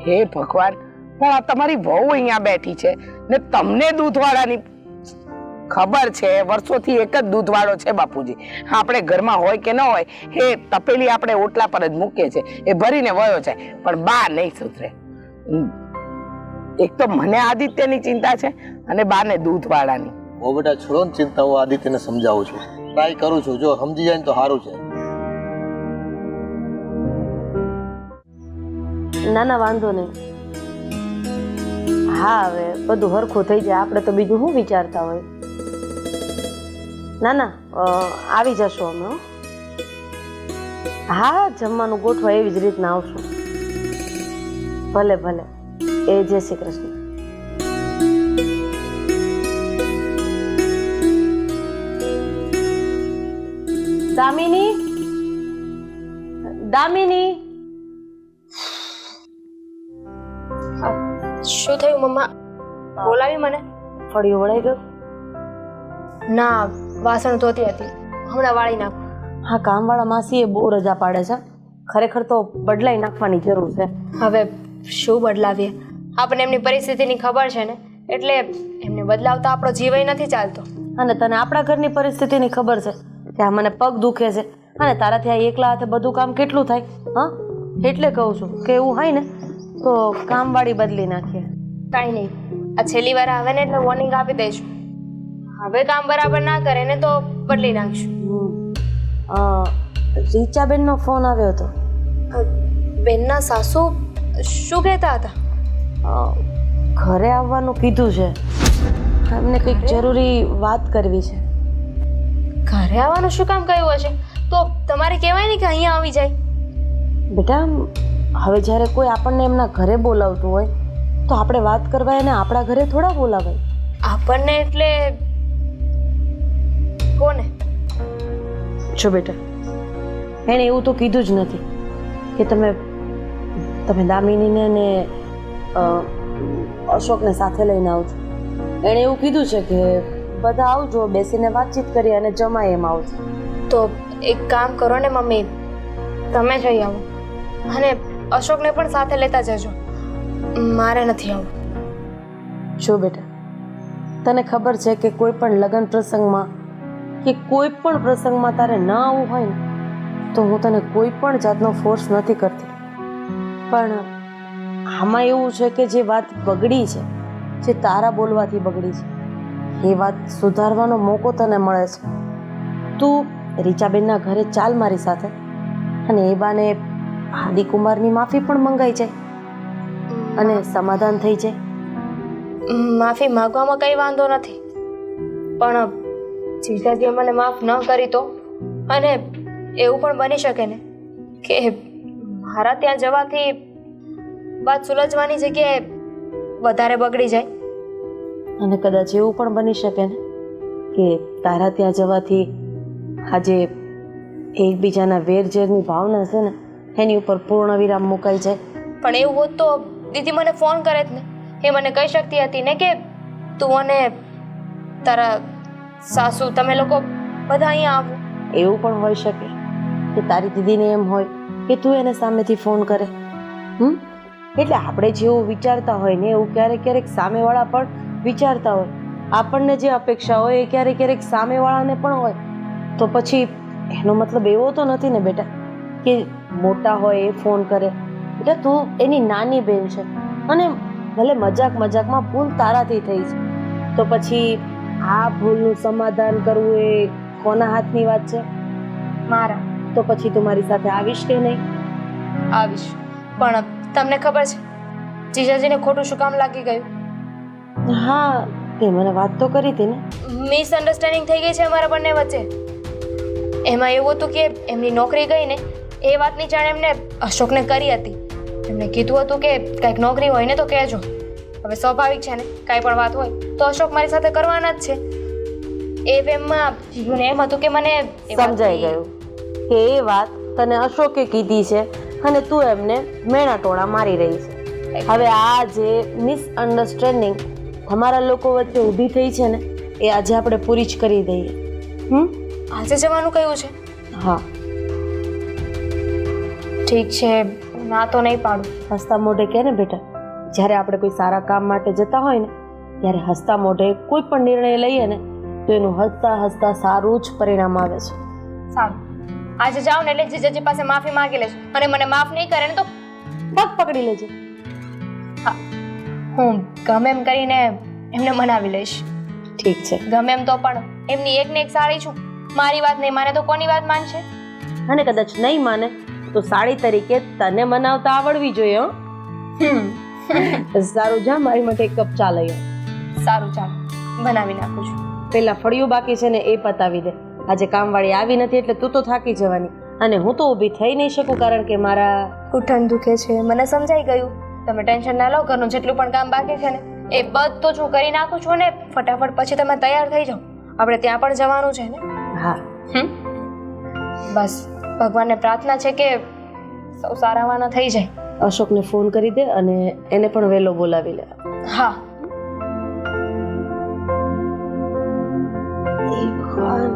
હે ભગવાન, પણ આ તમારી વહુ અહીંયા બેઠી છે ને તમને દૂધવાળાની ખબર છે. વર્ષોથી એક જ દૂધવાળો છે બાપુજી. આપણે ઘરમાં હોય કે ન હોય, એ તપેલી આપણે ઓટલા પર જ મૂકીએ છે, એ ભરીને વયો જાય, પણ બા નહીં સુધરે. એક તો મને આદિત્યની ચિંતા છે અને બાને દૂધવાળાની. ઓ બેટા, છોડો ને ચિંતા, હું આદિત્યને સમજાવું છું, ટ્રાય કરું છું. જો સમજી જાય ને તો સારું છે. ના ના, વાંધો નહીં. હા, હવે બધું હરખું થઈ જાય, આપણે તો બીજું શું વિચારતા હોય. ના ના, આવી જશો અમે. હા, જમવાનું ગોઠવા એવી જ રીતના આવશું. ભલે ભલે. એ જય શ્રી કૃષ્ણ. દામિની, દામિની, શું થયું મમ્મા? બોલાવી મને? ફળિયું વળાઈ ગયું? ના, વાસણ ધોતી હતી, હમણાં વાળી નાખું. હા, કામવાળા માસીએ બહુ રજા પાડે છે. ખરેખર તો બદલાઈ નાખવાની જરૂર છે. હવે શું બદલાવીએ? આપણને એમની પરિસ્થિતિની ખબર છે ને, એટલે એમને બદલાવતા આપણો જીવય નથી ચાલતો. અને તને આપણા ઘરની પરિસ્થિતિની ખબર છે કે આ મને પગ દુખે છે અને તારાથી આ એકલા હાથે બધું કામ કેટલું થાય? હા, એટલે કહું છું કે એવું હોય ને તો કામવાળી બદલી નાખીએ. કાંઈ નહીં, આ છેલ્લી વાર આવે ને એટલે વોર્નિંગ આપી દઈશું. હવે કામ બરાબર ના કરે ને તો બદલી નાખશું. રીચાબેનનો ફોન આવ્યો હતો. બેનના સાસુ શું કહેતા હતા? ઘરે આવવાનું કીધું છે. એમને કંઈક જરૂરી વાત કરવી છે. ઘરે આવવાનું શું કામ કહ્યું હશે? તો તમારે કહેવાય ને કે અહીંયા આવી જાય. બેટા, હવે જ્યારે કોઈ આપણને એમના ઘરે બોલાવતું હોય તો આપણે વાત કરવા એને આપણા ઘરે થોડા બોલાવાય. આપણને એટલે કોને? જો બેટા, એણે એવું તો કીધું જ નથી કે તમે દામિનીને ને અશોકને સાથે લઈને આવજો. એણે એવું કીધું છે કે બધા આવજો, બેસીને વાતચીત કરી અને જમાય એમ આવજો. તો એક કામ કરો ને મમ્મી, તમે જઈ આવો અને અશોકને પણ સાથે લેતા જજો. મારે નથી આવું. જો બેટા, તને ખબર છે કે કોઈ પણ લગ્ન પ્રસંગમાં કે કોઈ પણ પ્રસંગમાં તારે ન આવવું હોય ને તો હું તને કોઈ પણ જાતનો ફોર્સ નથી કરતી. પણ આમાં એવું છે કે જે વાત બગડી છે, જે તારા બોલવાથી બગડી છે, એ વાત સુધારવાનો મોકો તને મળે છે. તું રીચાબેનના ઘરે ચાલ મારી સાથે, અને એ બાને આદિકુમારની માફી પણ મંગાઈ જાય અને સમાધાન થઈ જાય. માફી માંગવામાં કંઈ વાંધો નથી, પણ જીજાજીએ મને માફ ન કરી તો? અને એવું પણ બની શકે ને કે મારા ત્યાં જવાથી વાત સુલઝવાની જગ્યાએ વધારે બગડી જાય. અને કદાચ એવું પણ બની શકે ને કે તારા ત્યાં જવાથી આજે એકબીજાના વેરઝેરની ભાવના છે ને એની ઉપર પૂર્ણ વિરામ મુકાઈ જાય. પણ એવું હોત તો દીદી મને ફોન કરે જ ને. એ મને કહી શકતી હતી ને કે તું અને તારા સાસુ તમે લોકો બધા અહીંયા આવો. એવું પણ હોઈ શકે કે તારી દીદીને એમ હોય કે તું એને સામેથી ફોન કરે. એટલે આપણે જેવું વિચારતા હોય ને એવું ક્યારેક ક્યારેક સામેવાળા પણ વિચારતા હોય. આપણને જે અપેક્ષા હોય એ ક્યારેક ક્યારેક સામેવાળાને પણ હોય. તો પછી એનો મતલબ એવો તો નથી ને બેટા કે મોટા હોય એ ફોન કરે. બેટા, તું એની નાની બેન છે અને ભલે મજાકમાં ભૂલ તારાથી થઈ છે, તો પછી આ ભૂલનું સમાધાન કરવું એ કોના હાથની વાત છે? મારા. તો પછી તું મારી સાથે આવીશ કે નહીં? આવીશ, પણ તમને ખબર છે જીજાજીને ખોટું શું કામ લાગી ગયું? હા, તે મને વાત તો કરી હતી ને. મિસઅન્ડરસ્ટેન્ડિંગ થઈ ગઈ છે અમારા બંને વચ્ચે. એમાં એવું હતું કે એમની નોકરી ગઈ ને એ વાતની જાણ એમને અશોકને કરી હતી. એમણે કીધું હતું કે કંઈક નોકરી હોય ને તો કહેજો. હવે સ્વાભાવિક છે ને, કાંઈ પણ વાત હોય તો અશોક મારી સાથે કરવાના જ છે. એ વેમમાં જીજુને એમ હતું કે મને સમજાઈ ગયું કે એ વાત તને અશોકે કીધી છે અને તું એમને મેણા ટોળા મારી રહી છે. હવે આ જે મિસઅન્ડરસ્ટેન્ડિંગ તમારા લોકો વચ્ચે ઊભી થઈ છે ને એ આજે આપણે પૂરી જ કરી દઈએ. આજે જવાનું કયું છે? હા, ઠીક છે, ના તો નહીં પાડું. હસતા મોઢે કે ને બેટા, જ્યારે આપણે કોઈ સારા કામ માટે જતા હોય ને ત્યારે હસતા મોઢે કોઈ પણ નિર્ણય લઈએ ને તો એનું હસતા સારું જ પરિણામ આવે છે. સારું, આજે જાઓ ને એટલે જીજાજી પાસે માફી માંગી લેજો, અને મને માફ નહીં કરે ને તો પગ પકડી લેજે. હા, હું ગમે એમ કરીને એમને મનાવી લઈશ. ઠીક છે. ગમે એમ તો પણ એમની એકને એક સાળી છું. મારી વાત નહીં માને તો કોની વાત માનશે? અને કદાચ નહીં માને તો સાળી તરીકે તને મનાવતા આવડવી જોઈએ. સારું, જા મારી માટે એક કપ ચા લઈ આવ. સારું, ચાલો બનાવી નાખું છું. પેલા ફળિયું બાકી છે ને એ પતાવી દે. આજે કામવાળી આવી નથી એટલે તું તો થાકી જવાની, અને હું તો ઊભી થઈ નહીં શકું કારણ કે મારા ઘૂંટણ દુખે છે. મને સમજાઈ ગયું. તમે ટેન્શન ના લો. ઘરનું જેટલું પણ કામ બાકી છે ને એ બધું જ હું કરી નાખું છું, ને ફટાફટ પછી તમે તૈયાર થઈ જાઓ. આપણે ત્યાં પણ જવાનું છે ને. હા. બસ ભગવાનને પ્રાર્થના છે કે સૌ સારાવાના થઈ જાય. અશોકને ફોન કરી દે અને એને પણ વહેલો બોલાવી લે. હા. એ ભગવાન.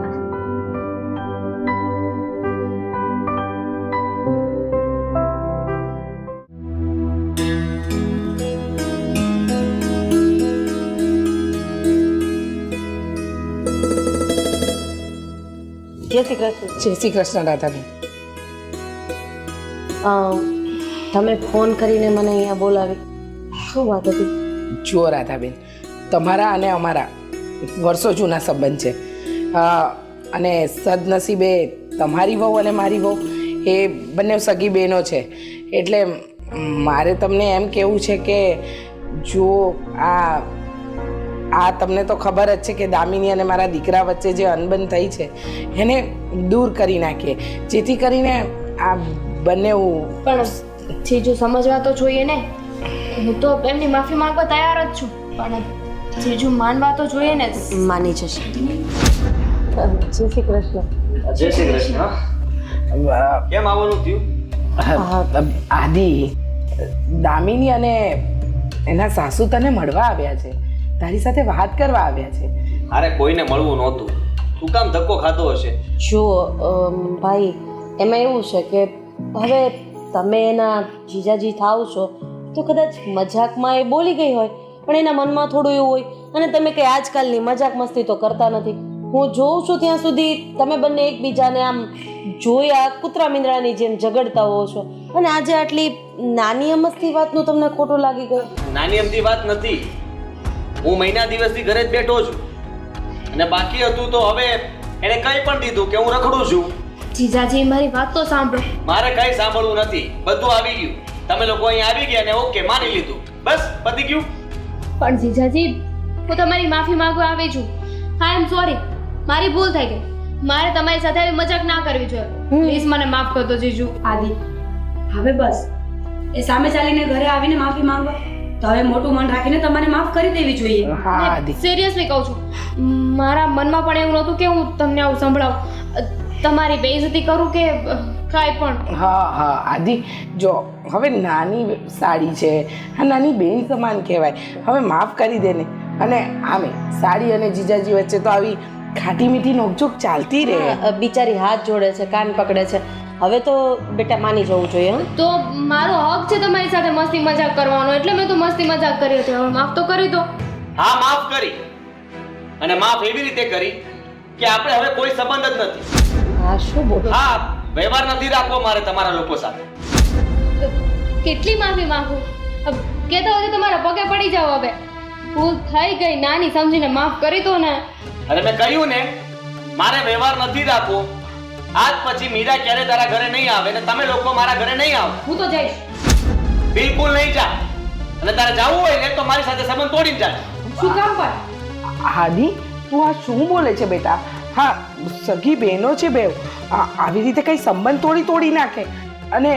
જય શ્રી કૃષ્ણ. જય શ્રી કૃષ્ણ રાધાબેન. તમે ફોન કરીને મને અહીંયા બોલાવી, શું વાત હતી? જુઓ રાધાબેન, તમારા અને અમારા વર્ષો જૂના સંબંધ છે, અને સદનસીબે તમારી વહુ અને મારી વહુ એ બંને સગી બહેનો છે. એટલે મારે તમને એમ કહેવું છે કે જો આ તમને તો ખબર જ છે કે દામિની અને મારા દીકરા વચ્ચે જે અનબન થઈ છે એને દૂર કરી નાખીએ, જેથી કરીને આ બંને પણ જીજુ સમજવા તો જોઈએ ને. હું તો એમની માફી માંગવા તૈયાર જ છું, પણ જીજુ માનવા તો જોઈએ ને. માની જશે. જય શ્રી કૃષ્ણ. જય શ્રી કૃષ્ણ. કેમ આવવાનું થયું? આદિ, દામિની અને એના સાસુ તને મળવા આવ્યા છે, તારી સાથે વાત કરવા આવ્યા છે. અરે કોઈને મળવું નહોતું, તું કામ ધક્કો ખાતો હશે? જો ભાઈ, એમાં એવું છે કે હવે તમે એના જીજાજી થાવ છો તો કદાચ મજાકમાં એ બોલી ગઈ હોય, પણ એના મનમાં થોડું એવું હોય, અને તમે કંઈ આજકાલની મજાક મસ્તી તો કરતા નથી. હું જોઉં છું ત્યાં સુધી તમે બંને એકબીજાને આમ જોયા કૂતરા મીંદડાની જેમ ઝઘડતા હોવ છો, અને આજે આટલી નાની અમસ્તી વાતનું તમને ખોટું લાગી ગયું. નાની અમથી વાત નથી. હું મહિના દિવસથી ઘરે જ બેઠો છું, અને બાકી હતું તો હવે એને કંઈ પણ દીધું કે હું રખડું છું. જીજાજી મારી વાત તો સાંભળો. મારે કંઈ સાંભળવું નથી, બધું આવી ગયું. તમે લોકો અહીં આવી ગયા ને ઓકે માની લીધું, બસ પતી ગયું. પણ જીજાજી, હું તમારી માફી માંગવા આવી છું. આઈ એમ સોરી, મારી ભૂલ થઈ ગઈ. મારે તમારી સાથે આવી મજાક ના કરવી જોઈએ. પ્લીઝ મને માફ કરજો જીજુ. આદિ, હવે બસ. એ સામે ચાલીને ઘરે આવીને માફી માંગવા, તો હવે મોટું મન રાખીને તમારે માફ કરી દેવી જોઈએ. હા આદિ, સિરિયસલી કહું છું, મારા મનમાં પણ એવું નહોતું કે હું તમને આવું સંભળાવું, તમારી બેઇજ્જતી કરું કે કાંઈ પણ. હા આદિ, જો હવે નાની સાડી છે, આ નાની બેન સમાન કહેવાય, હવે માફ કરી દે ને. અને આમે સાડી અને જીજાજી વચ્ચે તો આવી ખાટી મીઠી નોકઝોક ચાલતી રહે. બિચારી હાથ જોડે છે, કાન પકડે છે. હવે તો બેટા માની જવું જોઈએ. તો મારો હક છે તમારી સાથે મસ્તી મજાક કરવાનો, એટલે મેં તો મસ્તી મજાક કરી હતી. હવે માફ તો કરી દો. હા માફ કરી, અને માફ એવી રીતે કરી કે આપણે હવે કોઈ સંબંધ જ નથી. હા શું બોલો? હા, વ્યવહાર નથી રાખવો મારે તમારા લોકો સાથે. કેટલી માફી માંગુ? કહેતા હોય તો તમારા પગે પડી જાવ. હવે ભૂલ થઈ ગઈ, નાની સમજીને માફ કરી દો ને. અને મેં કહ્યું ને, મારે વ્યવહાર નથી રાખવો. આજ પછી મીરા ક્યારે તારા ઘરે નહીં આવે ને તમે લોકો મારા ઘરે નહીં આવો. હું તો જઈશ. બિલકુલ નહીં જા. અને તારે જવું હોય ને તો મારી સાથે સંબંધ તોડીને જા. શું કામ પર? આદિ, તું આ શું બોલે છે બેટા? હા, સગી બહેનો છે બે, આવી રીતે કઈ સંબંધ તોડી નાખે. અને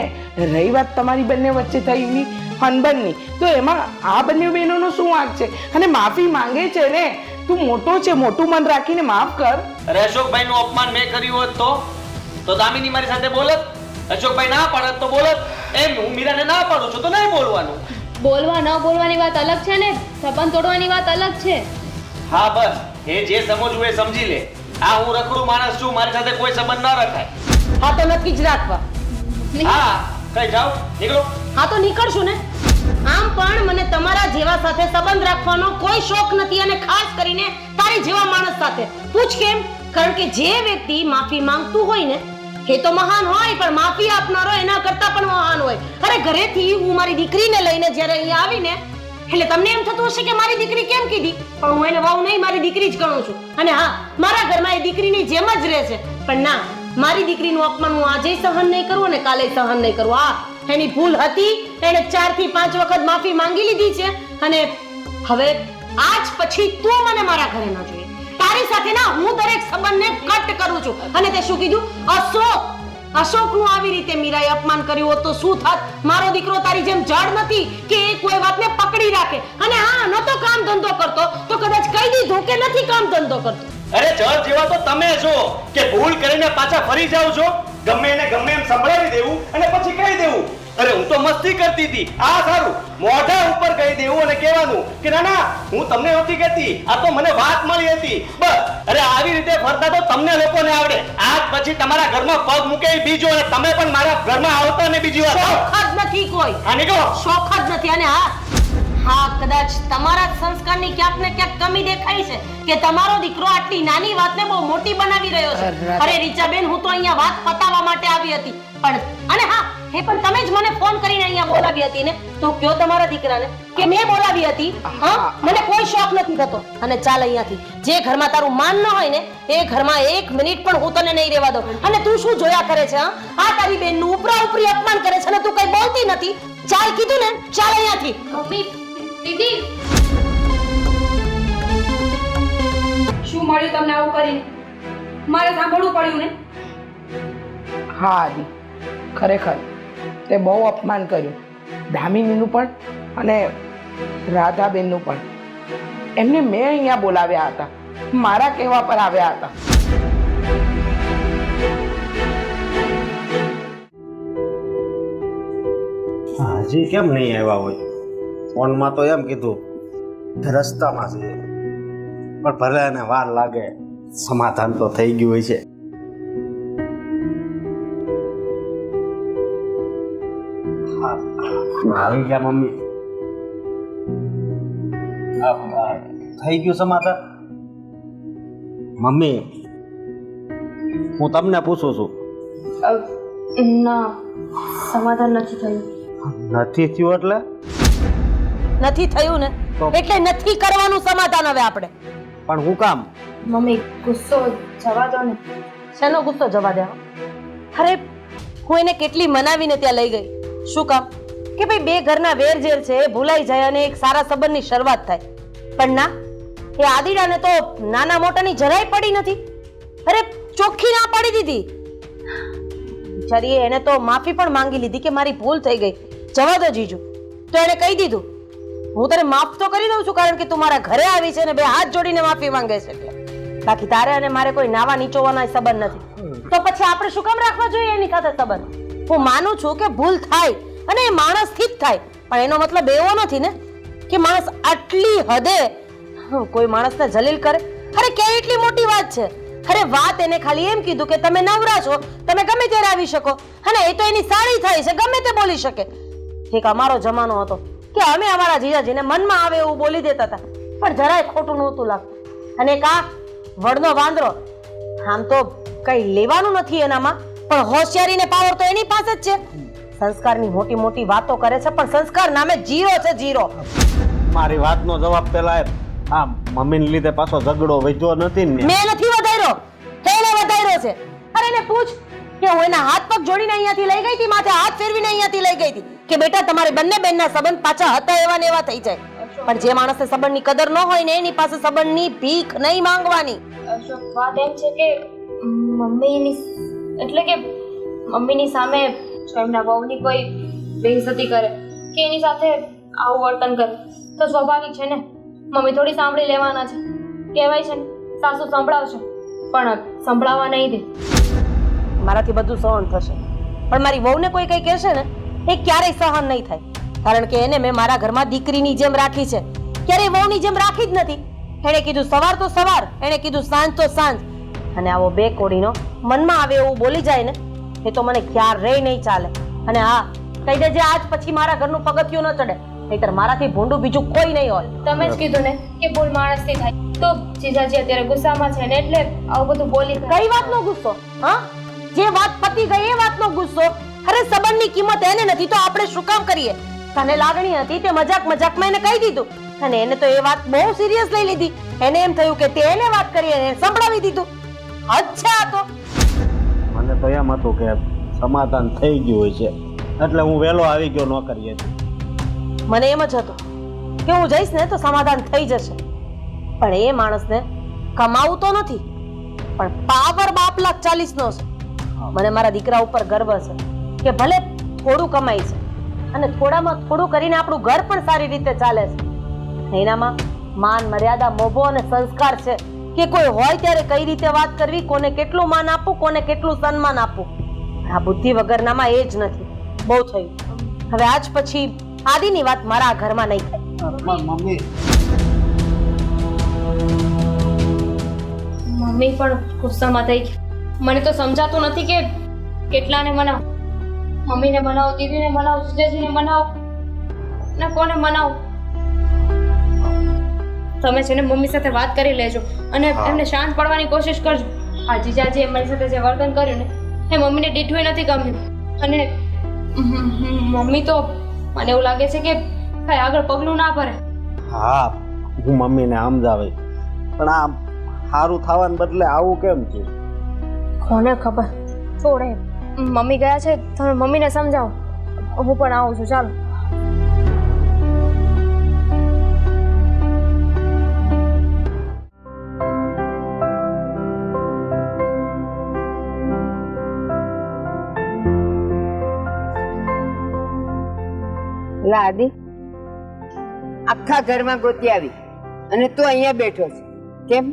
રહી વાત તમારી બંને વચ્ચે થયેલી અનબનની, તો એમાં આ બંને બહેનોનો શું વાંક છે? અને માફી માંગે છે ને, તું મોટો છે, મોટું મન રાખીને માફ કર. અરે અશોકભાઈ નું અપમાન મેં કર્યું હોત તો દામિની મારી સાથે બોલત. અશોકભાઈ ના પાડત તો બોલત. એમ હું મીરાને ના પાડું છું તો નહીં બોલવાનું. બોલવા ન બોલવાની વાત અલગ છે ને, સંબંધ તોડવાની વાત અલગ છે. હા બસ, એ જે સમજવું એ સમજી લે. હા, હું રખડું માણસ છું, મારી સાથે કોઈ સંબંધ ના રખાય. હા તો નક્કી જ રાખવા. હા, કઈ જાઓ, નીકળો. હા તો નીકળશું ને. આમ પણ મને તમારા જેવા સાથે સંબંધ રાખવાનો કોઈ શોખ નથી, અને ખાસ કરીને તારી જેવા માણસ સાથે. પૂછ કેમ? કારણ કે જે વ્યક્તિ માફી માંગતું હોય ને એ તો મહાન હોય, પણ માફી આપનારો એના કરતા પણ મહાન હોય. અરે ઘરેથી હું મારી દીકરીને લઈને જ્યારે અહીંયા આવીને, એટલે તમને એમ થતું હશે કે મારી દીકરી કેમ કીધી, પણ હું એને વહુ નહીં, મારી દીકરી જ ગણું છું. અને હા, મારા ઘરમાં એ દીકરીની જેમ જ રહે છે. પણ ના, મારી દીકરીનું અપમાન હું આજે સહન નહીં કરું અને કાલે સહન નહીં કરું. હા, એની ભૂલ હતી, એને 4 થી 5 વખત માફી માંગી લીધી છે, અને હવે આજ પછી તું મને મારા ઘરે ન જોઈએ. તારી સાથે ના હું દરેક સંબંધને કટ કરું છું. અને તે શું કીધું? અશોકનું આવી રીતે મીરાએ અપમાન કર્યું હોત તો શું થાત? મારો દીકરો તારી જેમ જડ નથી કે એ કોઈ વાતને પકડી રાખે. અને હા, નતો કામ ધંધો કરતો તો કદાચ કહી દીધું કે નથી કામ ધંધો કરતો. અરે જળ જેવા તો તમે છો કે ભૂલ કરીને પાછા ફરી જાવ છો. ગમે એને ગમે એમ સંભળાવી દેવું અને પછી કહી દેવું. અરે હું તો મસ્તી કરતી હતી. આ સારું, મોઢા ઉપર કહી દેવું અને કહેવાનું કે ના ના હું તમને નહોતી કહેતી, આ તો મને વાત મળી હતી બસ. અરે આવી રીતે ફરતા તો તમને લોકોને આવડે. આજ પછી તમારા ઘરમાં પગ મૂકે એ બીજો, અને તમે પણ મારા ઘરમાં આવતા ને બીજી વાર. શોખ જ નથી કોઈ, હા નીકળો. શોખ જ નથી. અને હા કદાચ તમારા જ સંસ્કારની ક્યાંક ને ક્યાંક કમી દેખાય છે કે તમારો દીકરો આટલી નાની વાતને બહુ મોટી બનાવી રહ્યો છે. અરે રીચાબેન, હું તો અહીંયા વાત પતાવવા માટે આવી હતી, પણ અને હા એ પણ તમે જ મને ફોન કરીને અહીંયા બોલાવી હતી ને, તો કયો તમારા દીકરાને કે મેં બોલાવી હતી. હા, મને કોઈ શોખ નથી થતો. અને ચાલ અહીંયાથી. જે ઘરમાં તારું માન ન હોય ને એ ઘરમાં 1 મિનિટ પણ હું તને નહીં રહેવા દઉં. અને તું શું જોયા કરે છે? આ તારી બેનનું ઉપરા ઉપરી અપમાન કરે છે ને તું કઈ બોલતી નથી. ચાલ કીધું ને, ચાલ અહીંયાથી. મમ્મી દીદી શું મળ્યું તમને આવું કરીને? મારે સાંભળવું પડ્યું ને. હા આદિ, ખરેખર તે બહુ અપમાન કર્યું, દામિનીનું પણ અને રાધાબેનનું પણ. એમને મેં અહીંયા બોલાવ્યા હતા, મારા કહેવા પર આવ્યા હતા. હજી કેમ નહીં આવ્યા હોય? ફોનમાં તો એમ કીધું કે રસ્તામાં છે, પણ ભલે એને વાર લાગે, સમાધાન તો થઈ ગયું હોય છે. આવી ગયા મમ્મી. થઈ ગયું સમાધાન? મમ્મી હું તમને પૂછું છું. ના, સમાધાન નથી થયું. નથી થયું એટલે? નથી થયું ને એટલે નથી કરવાનું સમાધાન હવે આપણે. પણ હું કામ? મમ્મી ગુસ્સો જવા દો ને. શેનો ગુસ્સો જવા દે? અરે હું એને કેટલી મનાવીને ત્યાં લઈ ગઈ. શું કામ? કે ભાઈ બે ઘરના વેરઝેર છે એ ભૂલાઈ જાય અને એક સારા સંબંધની શરૂઆત થાય. પણ ના, એ આદિડાને તો નાના મોટાની જરાય પડી નથી. અરે ચોખ્ખી ના પાડી દીધી. બિચારીએ એને તો માફી પણ માંગી લીધી કે મારી ભૂલ થઈ ગઈ, જવા દો જીજુ. તો એને કહી દીધું હું તને માફ તો કરી દઉં છું કારણ કે તું મારા ઘરે આવી છે ને બે હાથ જોડીને માફી માંગે છે એટલે. બાકી તારે અને મારે કોઈ નાવા નીચોવાના સંબંધ નથી. તો પછી આપણે શું કામ રાખવા જોઈએ એની સાથે સંબંધ? હું માનું છું કે ભૂલ થાય અને એ માણસથી જ થાય, પણ એનો મતલબ એવો નથી ને કે માણસ આટલી હદે કોઈ માણસને જલીલ કરે. અરે કે એટલી મોટી વાત છે. અરે વાત એને ખાલી એમ કીધું કે તમે નવરા છો, તમે ગમે ત્યારે આવી શકો, અને એ તો એની સાળી થાય છે, ગમે તે બોલી શકે. એક અમારો જમાનો હતો કે અમે અમારા જીજાજીને મનમાં આવે એવું બોલી દેતા હતા, પણ જરાય ખોટું નહોતું લાગતું. અને કા વડનો વાંદરો, આમ તો કઈ લેવાનું નથી એનામાં, પણ હોશિયારીને પાવર તો એની પાસે જ છે. સંસ્કારની મોટી મોટી વાતો કરે છે પણ સંસ્કાર નામે જીરો છે, જીરો. મારી વાતનો જવાબ પેલા આ મમ્મીને લીધે પાછો ઝઘડો વધ્યો નથી ને? મેં નથી વધાર્યો, એને વધાર્યો છે. અરે એને પૂછ કે હું એના હાથ પગ જોડીને અહીંયાથી લઈ ગઈ હતી, માથે હાથ ફેરવીને અહીંયાથી લઈ ગઈ હતી કે બેટા તમારે બંને બેનના સંબંધ પાછા હતા એવા ને એવા થઈ જાય. પણ જે માણસને સંબંધની કદર ન હોય ને એની પાસે સંબંધની ભીખ નહીં માંગવાની. અશોક, વાત એમ છે કે મમ્મીની એટલે કે મમ્મીની સામે જો એમના વહુની કોઈ બેઇજ્જતી કરે કે એની સાથે આવું વર્તન કરે તો સ્વાભાવિક છે ને, મમ્મી થોડી સાંભળી લેવાના છે. કહેવાય છે ને સાસુ સંભળાવશે પણ સંભળાવવા નહીં દે. મારાથી બધું સહન થશે, પણ મારી વહુને કોઈ કઈ કહેશે ને એ ક્યારેય સહન નહીં થાય, કારણ કે એને મેં મારા ઘરમાં દીકરીની જેમ રાખી છે, ક્યારેય વહુની જેમ રાખી જ નથી. એણે કીધું સવાર તો સવાર, એણે કીધું સાંજ તો સાંજ, અને આવો બે કોડીનો મનમાં આવે એવું બોલી જાય ને એ તો મને ક્યારેય નહીં ચાલે. અને હા, કહી દેજે આજ પછી મારા ઘરનું પગથિયું ન ચડે, નહીતર મારાથી ભૂંડું બીજું કોઈ નહીં હોય. તમે જ કીધું ને કે ભૂલ માણસથી થાય, તો જીજાજી અત્યારે ગુસ્સામાં છે ને એટલે આવું બધું બોલી. કઈ વાતનો ગુસ્સો? હા, જે વાત પતી ગઈ એ વાતનો ગુસ્સો. અરે સંબંધની કિંમત એને નથી તો આપણે શું કામ કરીએ? તને લાગણી હતી તે મજાક મજાકમાં એને કહી દીધું, અને એને તો એ વાત બહુ સિરિયસ લઈ લીધી. એને એમ થયું કે તેને વાત કરી એને સંભળાવી દીધું. અચ્છા, તો મને તો એમ હતું કે સમાધાન થઈ ગયું હોય છે એટલે હું વહેલો આવી ગયો નોકરીએ. મને એમ જ હતું કે હું જઈશ ને તો સમાધાન થઈ જશે, પણ એ માણસને કમાવું તો નથી પણ પાવર 2,40,000 નો છે. મને મારા દીકરા ઉપર ગર્વ છે કે ભલે થોડું કમાય છે અને થોડામાં થોડું કરીને આપણું ઘર પણ સારી રીતે ચાલે છે. એનામાં માન, મર્યાદા, મોભો અને સંસ્કાર છે કે કોઈ હોય ત્યારે કઈ રીતે વાત કરવી, કોને કેટલું માન આપવું, કોને કેટલું સન્માન આપવું. આ બુદ્ધિ વગરનામાં એ જ નથી. બહુ થયું. હવે આજ પછી આદિની વાત મારા આ ઘરમાં નહીં થાય. મમ્મી મમ્મી પણ ગુસ્સામાં થઈ ગઈ. મને તો સમજાતું નથી કે કેટલાને મનાવ. મમ્મીને મનાવો, દીદીને મનાવો, જીજાજીને મનાવો, ને કોને મનાવો. તમે છે ને મમ્મી સાથે વાત કરી લેજો અને એમને શાંત પાડવાની કોશિશ કરજો. આ જીજાજીએ મારી સાથે જે વર્તન કર્યું ને એ મમ્મીને દીઠું નથી ગમ્યું. અને મમ્મી તો મને એવું લાગે છે કે કઈ આગળ પગલું ના ભરે. હા હું મમ્મીને સમજાવે પણ આ સારું થવાને બદલે આવું કેમ છે? કોને ખબર. છોડે, મમ્મી ગયા છે, તમે મમ્મીને સમજાવો. હું પણ આવું છું. ચાલો. લા આદિ, આખા ઘરમાં ગોતી આવી અને તું અહીંયા બેઠો છે. કેમ?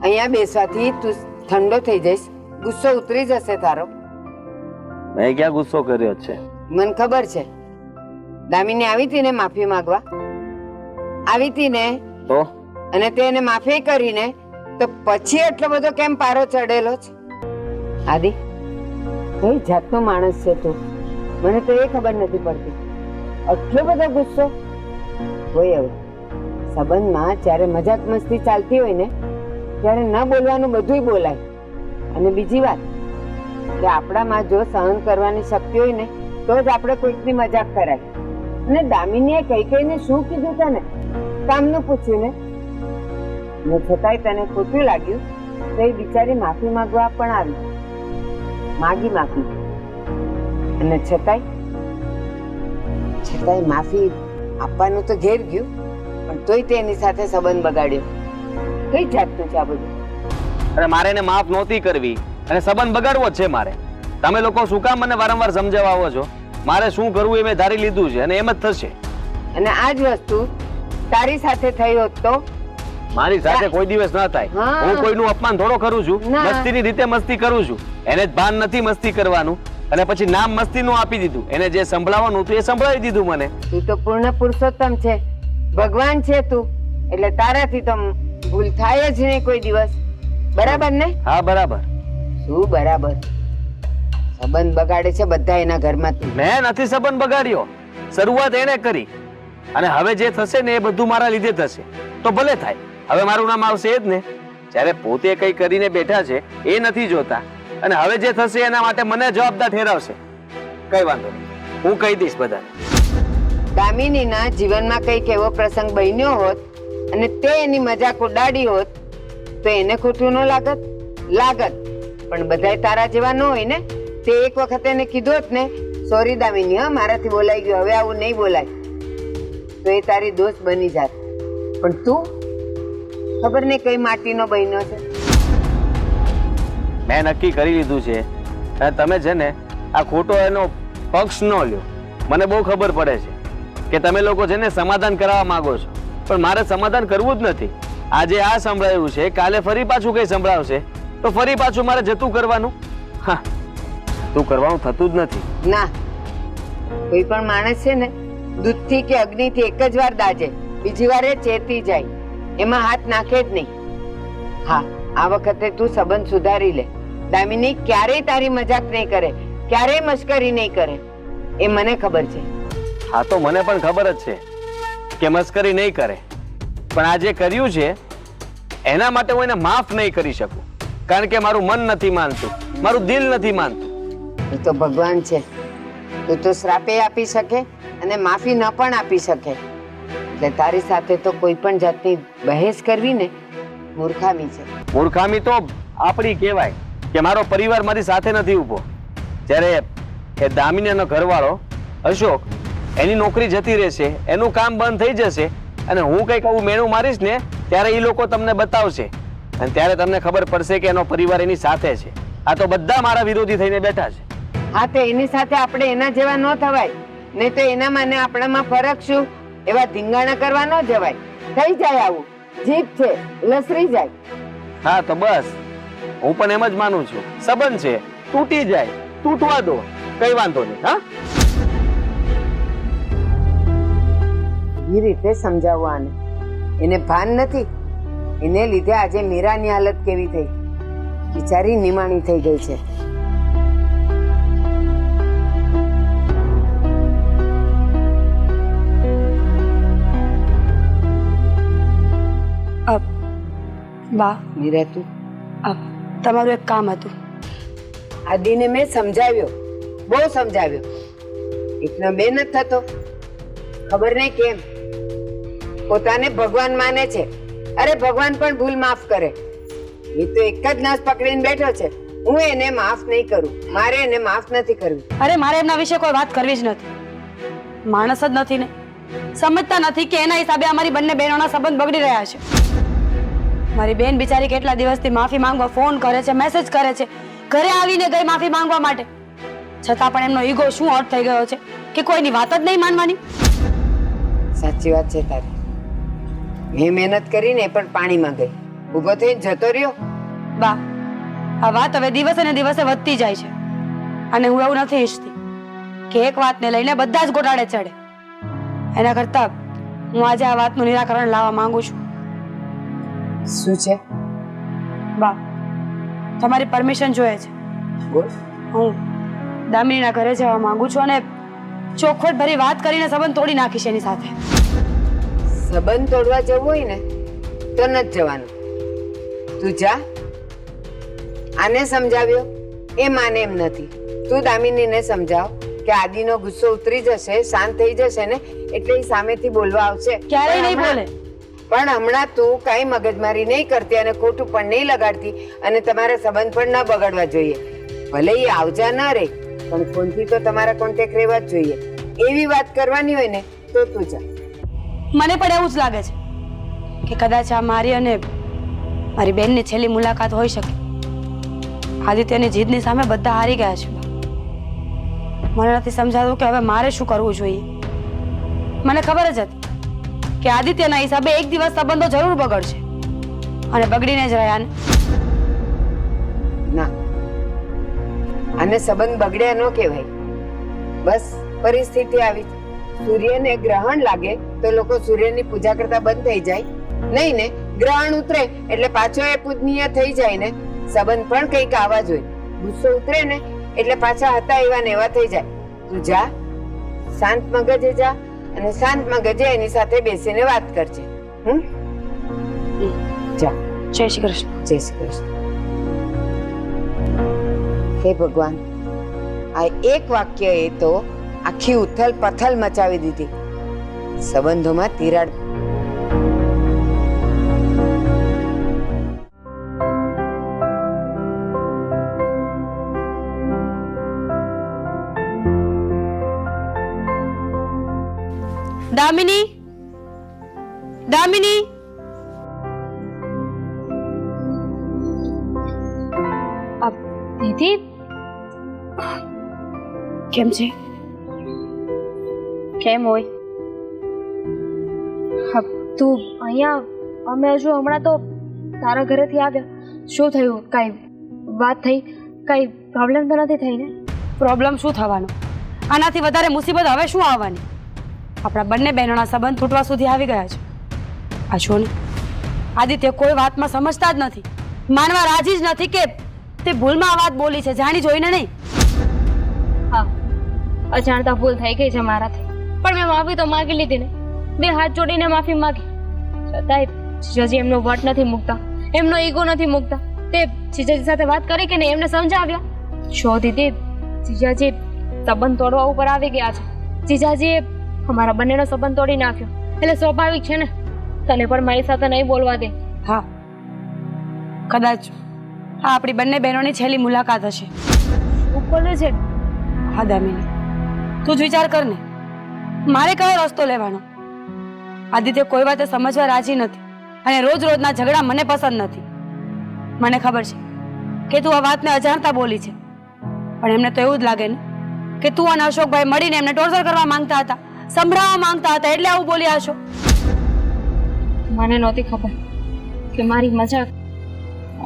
અહીંયા બેસવાથી તું ઠંડો થઈ જઈશ, ગુસ્સો ઉતરી જશે તારો. મેં ક્યાં ગુસ્સો કર્યો છે? મને ખબર છે. દામિની આવી હતી ને માફી માંગવા, આવી હતી ને તો અને તે એને માફી કરીને તો પછી એટલો બધો કેમ પારો ચડેલો છે? આદિ, કઈ જાતનો માણસ છે તું? મને તો એ ખબર નથી પડતી. આટલો બધો ગુસ્સો હોય. હવે સંબંધમાં જ્યારે મજાક મસ્તી ચાલતી હોય ને ત્યારે ન બોલવાનું બધુંય બોલાય. અને બીજી વાત કે આપણામાં જો સહન કરવાની શક્તિ હોય ને તો જ આપણે કોઈકની મજાક કરાય. અને દામિનીએ કઈને શું કીધું તને? કામનું પૂછ્યું ને છતાંય તને ખોટું લાગ્યું તો એ બિચારી માફી માંગવા પણ આવી. માગી માફી અને છતાંય માફી આપવાનું તો ઘેર ગયું પણ તોય તેની સાથે સંબંધ બગાડ્યો. કઈ જાતનું છે આ બધું? અરે મારે એને માફ નહોતી કરવી અને સંબંધ બગાડવો જ છે મારે. તમે લોકો શું કામ મને વારંવાર સમજાવવા આવો છો? મારે શું કરવું એ મેં ધારી લીધું છે અને એમ જ થશે. અને આ જ વસ્તુ તારી સાથે થઈ હોત તો? મારી સાથે કોઈ દિવસ ન થાય. હા. હું કોઈનું અપમાન થોડો કરું છું. ના. મસ્તીની રીતે મસ્તી કરું છું. એને જ ભાન નથી મસ્તી કરવાનું અને પછી નામ મસ્તીનું આપી દીધું. એને જે સંભળાવવાનું હતું એ સંભળાવી દીધું મને. તું તો પૂર્ણ પુરુષોત્તમ છે, ભગવાન છે તું, એટલે તારાથી તો ભૂલ થાય જ નહીં કોઈ દિવસ. બરાબર ને? હા બરાબર. શું બરાબર? સંબંધ બગાડે છે બધા એના ઘરમાંથી. મેં નથી સંબંધ બગાડ્યો. શરૂઆત એને કરી અને હવે જે થશે ને એ બધું મારા લીધે થશે. તો ભલે થાય. હવે મારું નામ આવશે એ જ ને. જ્યારે પોતે કઈ કરીને બેઠા છે એ નથી જોતા અને હવે જે થશે એના માટે મને જવાબદાર ઠેરાવશે. કઈ વાંધો નહીં, હું કહી દઈશ બધાને. દામિનીના જીવનમાં કઈક એવો પ્રસંગ બન્યો હોત અને તે એની મજાક ઉડાડી હોત તો એને ખોટું ન લાગત? લાગત. પણ બધાય તારા જેવા ન હોય ને. તે એક વખત એને કીધું હોત ને, સોરી દામિની, હા મારાથી બોલાઈ ગયું, હવે આવું નહીં બોલાય, તો એ તારી દોસ્ત બની જાત. પણ તું ખબર નહીં કઈ માટીનો બન્યો છે. મેં નક્કી કરી લીધું છે અને તમે છે ને આ ખોટો એનો પક્ષ ન લ્યો. મને બહુ ખબર પડે છે કે તમે લોકો છે ને સમાધાન કરાવવા માંગો છો પણ મારે સમાધાન કરવું જ નથી. આજે આ સંભળાયું છે, કાલે ફરી પાછું કઈ સંભળાવશે તો ફરી પાછું મારે જતું કરવાનું. હા, તું કરવાનું થતું જ નથી. ના, કોઈ પણ માણસ છે ને દૂધથી કે અગ્નિથી એક જ વાર દાજે, બીજી વાર એ ચેતી જાય, એમાં હાથ નાખે જ નહીં. હા, આ વખતે તું સંબંધ સુધારી લે. દામિની ક્યારેય તારી મજાક નહીં કરે, ક્યારેય મસ્કરી નહીં કરે, એ મને ખબર છે. હા તો મને પણ ખબર જ છે કે મસ્કરી નહીં કરે, પણ આ જે કર્યું છે એના માટે હું એને માફ નહીં કરી શકું, કારણ કે મારું મન નથી માનતું, મારું દિલ નથી માનતું. એ તો ભગવાન છે, તું તો શ્રાપે આપી શકે અને માફી ન પણ આપી શકે. એટલે તારી સાથે તો કોઈ પણ જાતની બહેસ કરવી ને મૂર્ખામી છે. મૂર્ખામી તો આપણી કહેવાય કે મારો પરિવાર મારી સાથે નથી ઊભો. જ્યારે એ દામિનીનો ઘરવાળો અશોક એની નોકરી જતી રહેશે, એનું કામ બંધ થઈ જશે અને હું કંઈક આવું મેણું મારીશ ને ત્યારે એ લોકો તમને બતાવશે અને ત્યારે તમને ખબર પડશે કે એનો પરિવાર એની સાથે છે. આ તો બધા મારા વિરોધી થઈને બેઠા છે. હા, તો એની સાથે આપણે એના જેવા ન થવાય, નહીં તો એનામાં ને આપણામાં ફરક શું? એવા ધીંગાણા કરવા ન જવાય. થઈ જાય આવું, જીત છે, લસરી જાય. હા તો બસ, હું પણ એમ જ માનું છું. સંબંધ છે, તૂટી જાય તૂટવા દો, કઈ વાંધો નહીં. હા, એ રીતે સમજાવવાને એને ભાન નથી. એને લીધે આજે મીરાની હાલત કેવી થઈ, બિચારી નિમાણી થઈ ગઈ છે. બા મીરા, તું તમારું એક કામ હતું. આદિને મેં સમજાવ્યો, બહુ સમજાવ્યો, એકનો બે નથી થતો. ખબર નહીં કેમ પોતાને ભગવાન માને છે. અરે ભગવાન પણ ભૂલ માફ કરે. એ તો એક જ નસ પકડીને બેઠો છે. હું એને માફ નહીં કરું, મારે એને માફ નથી કરવી. અરે મારે એમના વિશે કોઈ વાત કરવી જ નથી. માણસ જ નથી ને, સમજતા નથી કે એના હિસાબે અમારી બંને બહેનોના સંબંધ બગડી રહ્યા છે. મારી બેન બિચારી કેટલા દિવસથી માફી માંગવા ફોન કરે છે, મેસેજ કરે છે, ઘરે આવીને ગઈ માફી માંગવા માટે. છતાં પણ એમનો ઈગો શું હર્ટ થઈ ગયો છે કે કોઈની વાત જ નહીં માનવાની. સાચી વાત છે તારી. મેં મહેનત કરીને એ પણ પાણીમાં ગઈ, ઊભો થઈને જતો રહ્યો. બા, આ વાત હવે દિવસે ને દિવસે વધતી જાય છે અને હું એવું નથી ઈચ્છતી કે એક વાતને લઈને બધા જ ગોટાળે ચડે. એના કરતા હું આજે આ વાતનું નિરાકરણ લાવવા માંગુ છું. શું છે? બા, તમારી પરમિશન જોઈએ છે. બોલ. હું દામિનીના ઘરે જવા માંગુ છું અને ચોખવટ ભરી વાત કરીને સંબંધ તોડી નાખીશ એની સાથે. સંબંધ તોડવા જવું હોય ને તો નથી જવાનું. તું જા. આને સમજાવ્યો, એ માને એમ નથી. તું દામિનીને સમજાવ કે આદિનો ગુસ્સો ઉતરી જશે, શાંત થઈ જશે ને એટલે એ સામેથી બોલવા આવશે. ક્યારેય નહીં બોલે. પણ હમણાં તું કઈ મગજમારી નહીં કરતી અને ખોટું પણ નહીં લગાડતી અને તમારા સંબંધ પણ ન બગડવા જોઈએ. ભલે એ આવજા ન રહે પણ ફોનથી તો તમારા કોન્ટેક્ટ રહેવા જ જોઈએ. એવી વાત કરવાની હોય ને તો તું જા. મને પણ એવું જ લાગે છે કે કદાચ આ મારી અને મારી બેનની છેલ્લી મુલાકાત હોઈ શકે. આદિત્યની જીદની સામે બધા હારી ગયા છે. મને નથી સમજાતું કે હવે મારે શું કરવું જોઈએ. મને ખબર જ હતી કે આદિત્યના હિસાબે એક દિવસ સંબંધો જરૂર બગડશે અને બગડીને જ રહ્યા ને. ના, આને સંબંધ બગડ્યા ન કહેવાય. બસ પરિસ્થિતિ આવી. સૂર્યને ગ્રહણ લાગે તો લોકો સૂર્યની પૂજા કરતા બંધ થઈ જાય. નહીં ને ગ્રહણ ઉતરે એટલે પાછો એ પૂજનીય થઈ જાય ને. સંબંધ પણ કંઈક આવા જોઈએ. ગુસ્સો ઉતરે ને એટલે પાછા હતા એવા ને એવા થઈ જાય. તું જા, શાંત મગજે જા અને શાંત મગજે એની સાથે બેસીને વાત કરજે. જા. જય શ્રી કૃષ્ણ. જય શ્રી કૃષ્ણ. હે ભગવાન, આ એક વાક્ય એ તો આખી ઉથલ પથલ મચાવી દીધી. સંબંધોમાં તિરાડ. દામિની, દામિની, દીદી કેમ છે? કેમ હોય? હા, તું અહીંયા, અમે હજુ હમણાં તો તારા ઘરેથી આવ્યા. શું થયું? કાંઈ વાત થઈ? કાંઈ પ્રોબ્લેમ તો નથી થઈ ને? પ્રોબ્લેમ શું થવાનો? આનાથી વધારે મુસીબત હવે શું આવવાની? આપણા બંને બહેનોના સંબંધ તૂટવા સુધી આવી ગયા છે. આ છો ને, આદિત્ય કોઈ વાતમાં સમજતા જ નથી, માનવા રાજી જ નથી કે તે ભૂલમાં આ વાત બોલી છે, જાણી જોઈને નહીં. હા, અજાણતા ભૂલ થઈ ગઈ છે મારાથી, પણ મેં માફી તો માંગી લીધી ને. બે હાથ જોડીને માફી માંગી, છતાંય જીજાજી એમનો વટ નથી મૂકતા, એમનો ઈગો નથી મૂકતા. તે જીજાજી સાથે વાત કરી કે નહીં, એમને સમજાવ્યા. જો દીદી, જીજાજી સંબંધ તોડવા ઉપર આવી ગયા છે. જીજાજીએ અમારા બંનેનો સંબંધ તોડી નાખ્યો એટલે સ્વાભાવિક છે ને તને પણ મારી સાથે નહીં બોલવા દે. હા, કદાચ આ આપણી બંને બહેનોની છેલ્લી મુલાકાત હશે. શું બોલે છે? હા દામિની, તું જ વિચાર કર ને, મારે કયો રસ્તો લેવાનો? આદિત્ય કોઈ વાતે સમજવા રાજી નથી અને રોજ રોજના ઝઘડા મને પસંદ નથી. મને ખબર છે કે તું આ વાતને અજાણતા બોલી છે, પણ એમને તો એવું જ લાગે ને કે તું અને અશોકભાઈ મળીને એમને ટોર્ચર કરવા માંગતા હતા, સંભળાવવા માંગતા હતા, એટલે આવું બોલ્યા હશો. મને નહોતી ખબર કે મારી મજાક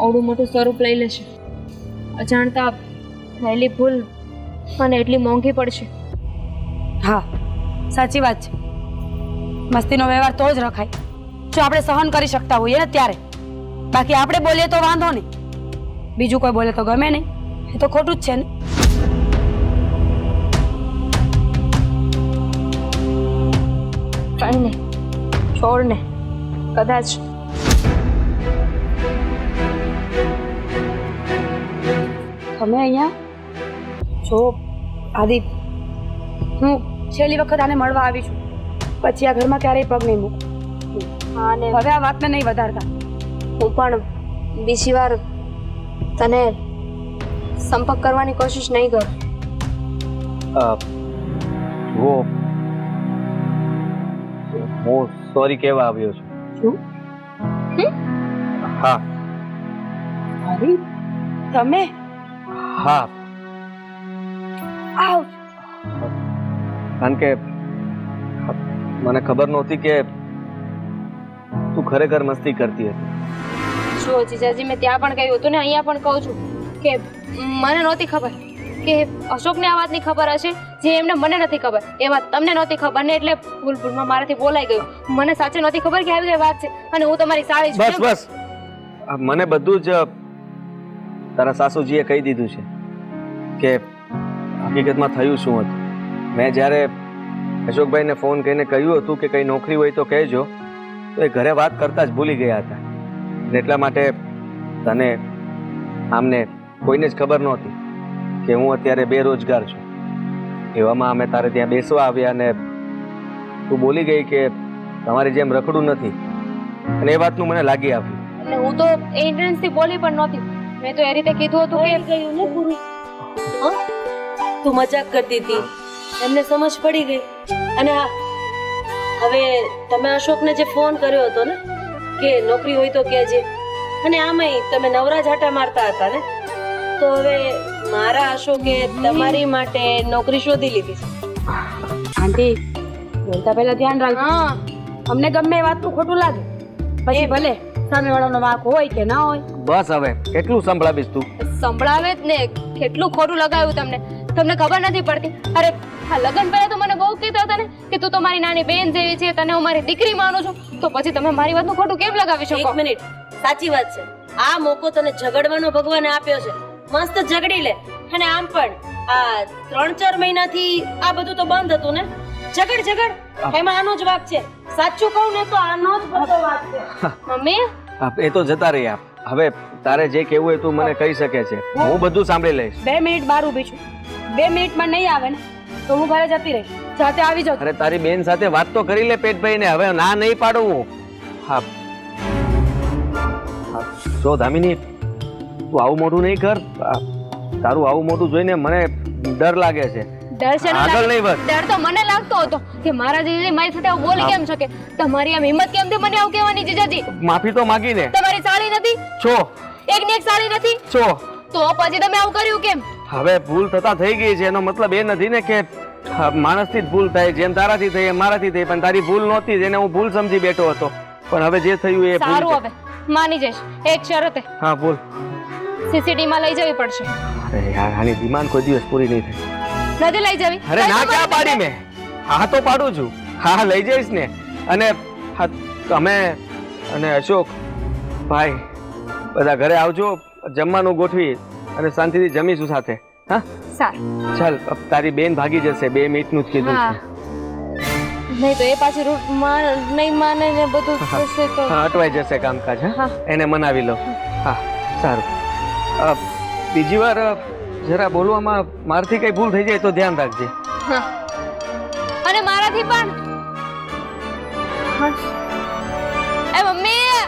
આવડું મોટું સ્વરૂપ લઈ લેશે. અજાણતા થયેલી ભૂલ અને એટલી મોંઘી પડશે. હા સાચી વાત છે. મસ્તીનો વ્યવહાર તો જ રખાય જો આપણે સહન કરી શકતા હોઈએ ને ત્યારે. બાકી આપણે બોલીએ તો વાંધો નહીં, બીજું કોઈ બોલે તો ગમે નહીં, એ તો ખોટું જ છે ને. કઈ નહીં, છોડ ને. કદાચ તમે અહીંયા જો આદિ, હું છેલ્લી વખત આને મળવા આવી છું, પછી આ ઘરમાં ક્યારેય પગ નહીં મૂકું. હા ને હવે આ વાતને નહીં વધારતા. હું પણ બીજી વાર તને સંપર્ક કરવાની કોશિશ નહીં કરું. હું સોરી કહેવા આવ્યો છું. શું? હા આદિ તમે હા, આવ કારણ કે મને ખબર નહોતી કે તું ખરેખર મસ્તી કરતી હતી. જો જીજાજી, મેં ત્યાં પણ કહ્યું હતું ને અહીંયા પણ કહું છું કે મને નહોતી ખબર કે અશોકને આ વાતની ખબર હશે જે એમને મને નથી ખબર. એ વાત તમને નહોતી ખબર ને એટલે ભૂલમાં મારાથી બોલાઈ ગયું. મને સાચે નહોતી ખબર કે આવી કઈ વાત છે અને હું તમારી સાળી છું. બસ બસ, મને બધું જ તારા સાસુજીએ કહી દીધું છે કે હકીકતમાં થયું શું હતું. મેં જ્યારે અશોકભાઈને ફોન કરીને કહ્યું હતું કે કંઈ નોકરી હોય તો કહેજો, તો એ ઘરે વાત કરતા જ ભૂલી ગયા હતા. એટલા માટે તને આમને કોઈને જ ખબર નહોતી કે હું અત્યારે બેરોજગાર છું. એવામાં અમે તારે ત્યાં બેસવા આવ્યા અને તું બોલી ગઈ કે તમારી જેમ રખડું નથી, અને એ વાતનું મને લાગી આવ્યું. અને હું તો એ ઇન્ટરેન્સથી બોલી પણ નહોતી. મેં તો એ રીતે કીધું હતું કે ગયું ને પૂરું. હા, તું મજાક કરતી હતી, એમને સમજ પડી ગઈ. અને હા, હવે તમે અશોકને જે ફોન કર્યો હતો ને કે નોકરી હોય તો કહેજે, અને આમાંય તમે નવરા જાટા મારતા હતા ને, તો હવે મારા અશોકે તમારી માટે નોકરી શોધી લીધી છે. આંટી બોલતા પહેલા ધ્યાન રાખજો. હા, અમને ગમે એ વાતનું ખોટું લાગે પછી ભલે સામેવાળાનો વાંક હોય કે ના હોય. બસ હવે કેટલું સંભળાવીશ તું? સંભળાવે જ ને. કેટલું ખોટું લગાવ્યું તમને. તમને ખબર નથી પડતી. અરે આ લગ્ન પહેલા તો મને બહુ કહેતા હતા ને કે તું તો મારી નાની બેન જેવી છે, તને હું મારી દીકરી માનું છું, તો પછી તમે મારી વાતનું ખોટું કેમ લગાવી શકો? એક મિનિટ, સાચી વાત છે. આ મોકો તને ઝઘડવાનો ભગવાને આપ્યો છે. મસ્ત ઝઘડી લે. અને આમ પણ આ 3-4 મહિનાથી આ બધું તો બંધ હતું ને. ઝઘડ એમાં આનો જ વાક છે. સાચું કહું ને તો આનો જ બધો વાક છે. મમ્મી, એ તો જતા રહ્યા. હવે તારે જે કહેવું હોય તું મને કહી શકે છે, હું બધું સાંભળી લઈશ. 2 મિનિટ બહાર ઊભી છું. 2 મિનિટમાં નહીં આવે ને તો હું ઘરે જતી રહીશ. જાતે આવી જાઉં. અરે તારી બેન સાથે વાત તો કરી લે પેટભાઈ ને. હવે ના નહીં પાડું હું. હા જો ધામિની, તું આવું મોઢું નહીં કર. તારું આવું મોઢું જોઈને મને ડર લાગે છે. ડર છે ને? આગળ નહીં વધ. ડર તો મને લાગતો હતો કે મારા જીજાજી મારી સાથે આવું બોલી કેમ શકે. તમારી આમ હિંમત કેમ થઈ મને આવું કહેવાની? જીજાજી, માફી તો માગીને. તમારી સાળી નથી? છો એકની એક સાળી નથી? છો તો પછી તમે આવું કર્યું કેમ? હવે ભૂલ થતા થઈ ગઈ છે, એનો મતલબ એ નથી ને કે માણસથી જ ભૂલ થાય. જેમ તારાથી થઈ એમ મારાથી થઈ, પણ તારી ભૂલ નહોતી, જેને હું ભૂલ સમજી બેઠો હતો. પણ હવે જે થયું એ ભૂલ સારું, છે. હવે માની જઈશ. એક શરતે હા બોલ. સીસીટીવી માં લઈ જવી પડશે. અરે યાર, આની ડિમાન્ડ કોઈ દિવસ પૂરી નહીં થાય. નથી લઈ જવી? અરે લઈ ના, જવાની ક્યાં પાડી મેં? હા તો પાડું છું. હા લઈ જઈશ ને. અને હા, તમે અને અશોક ભાઈ બધા ઘરે આવજો, જમવાનું ગોઠવી અને શાંતિથી જમીશું સાથે. હા સારું. ચાલ, તારી બેન ભાગી જશે. 2 મિનિટનું જ કીધું હા. છે. નહીં તો એ પાછી રૂટ નહીં માને ને બધું થશે તો. હા, અટવાઈ જશે કામકાજ. હા, હા. એને મનાવી લો. હા સારું. બીજી વાર જરા બોલવામાં મારથી કઈ ભૂલ થઈ જાય તો ધ્યાન રાખજે. હા. અને મારાથી પણ. એ મમ્મી,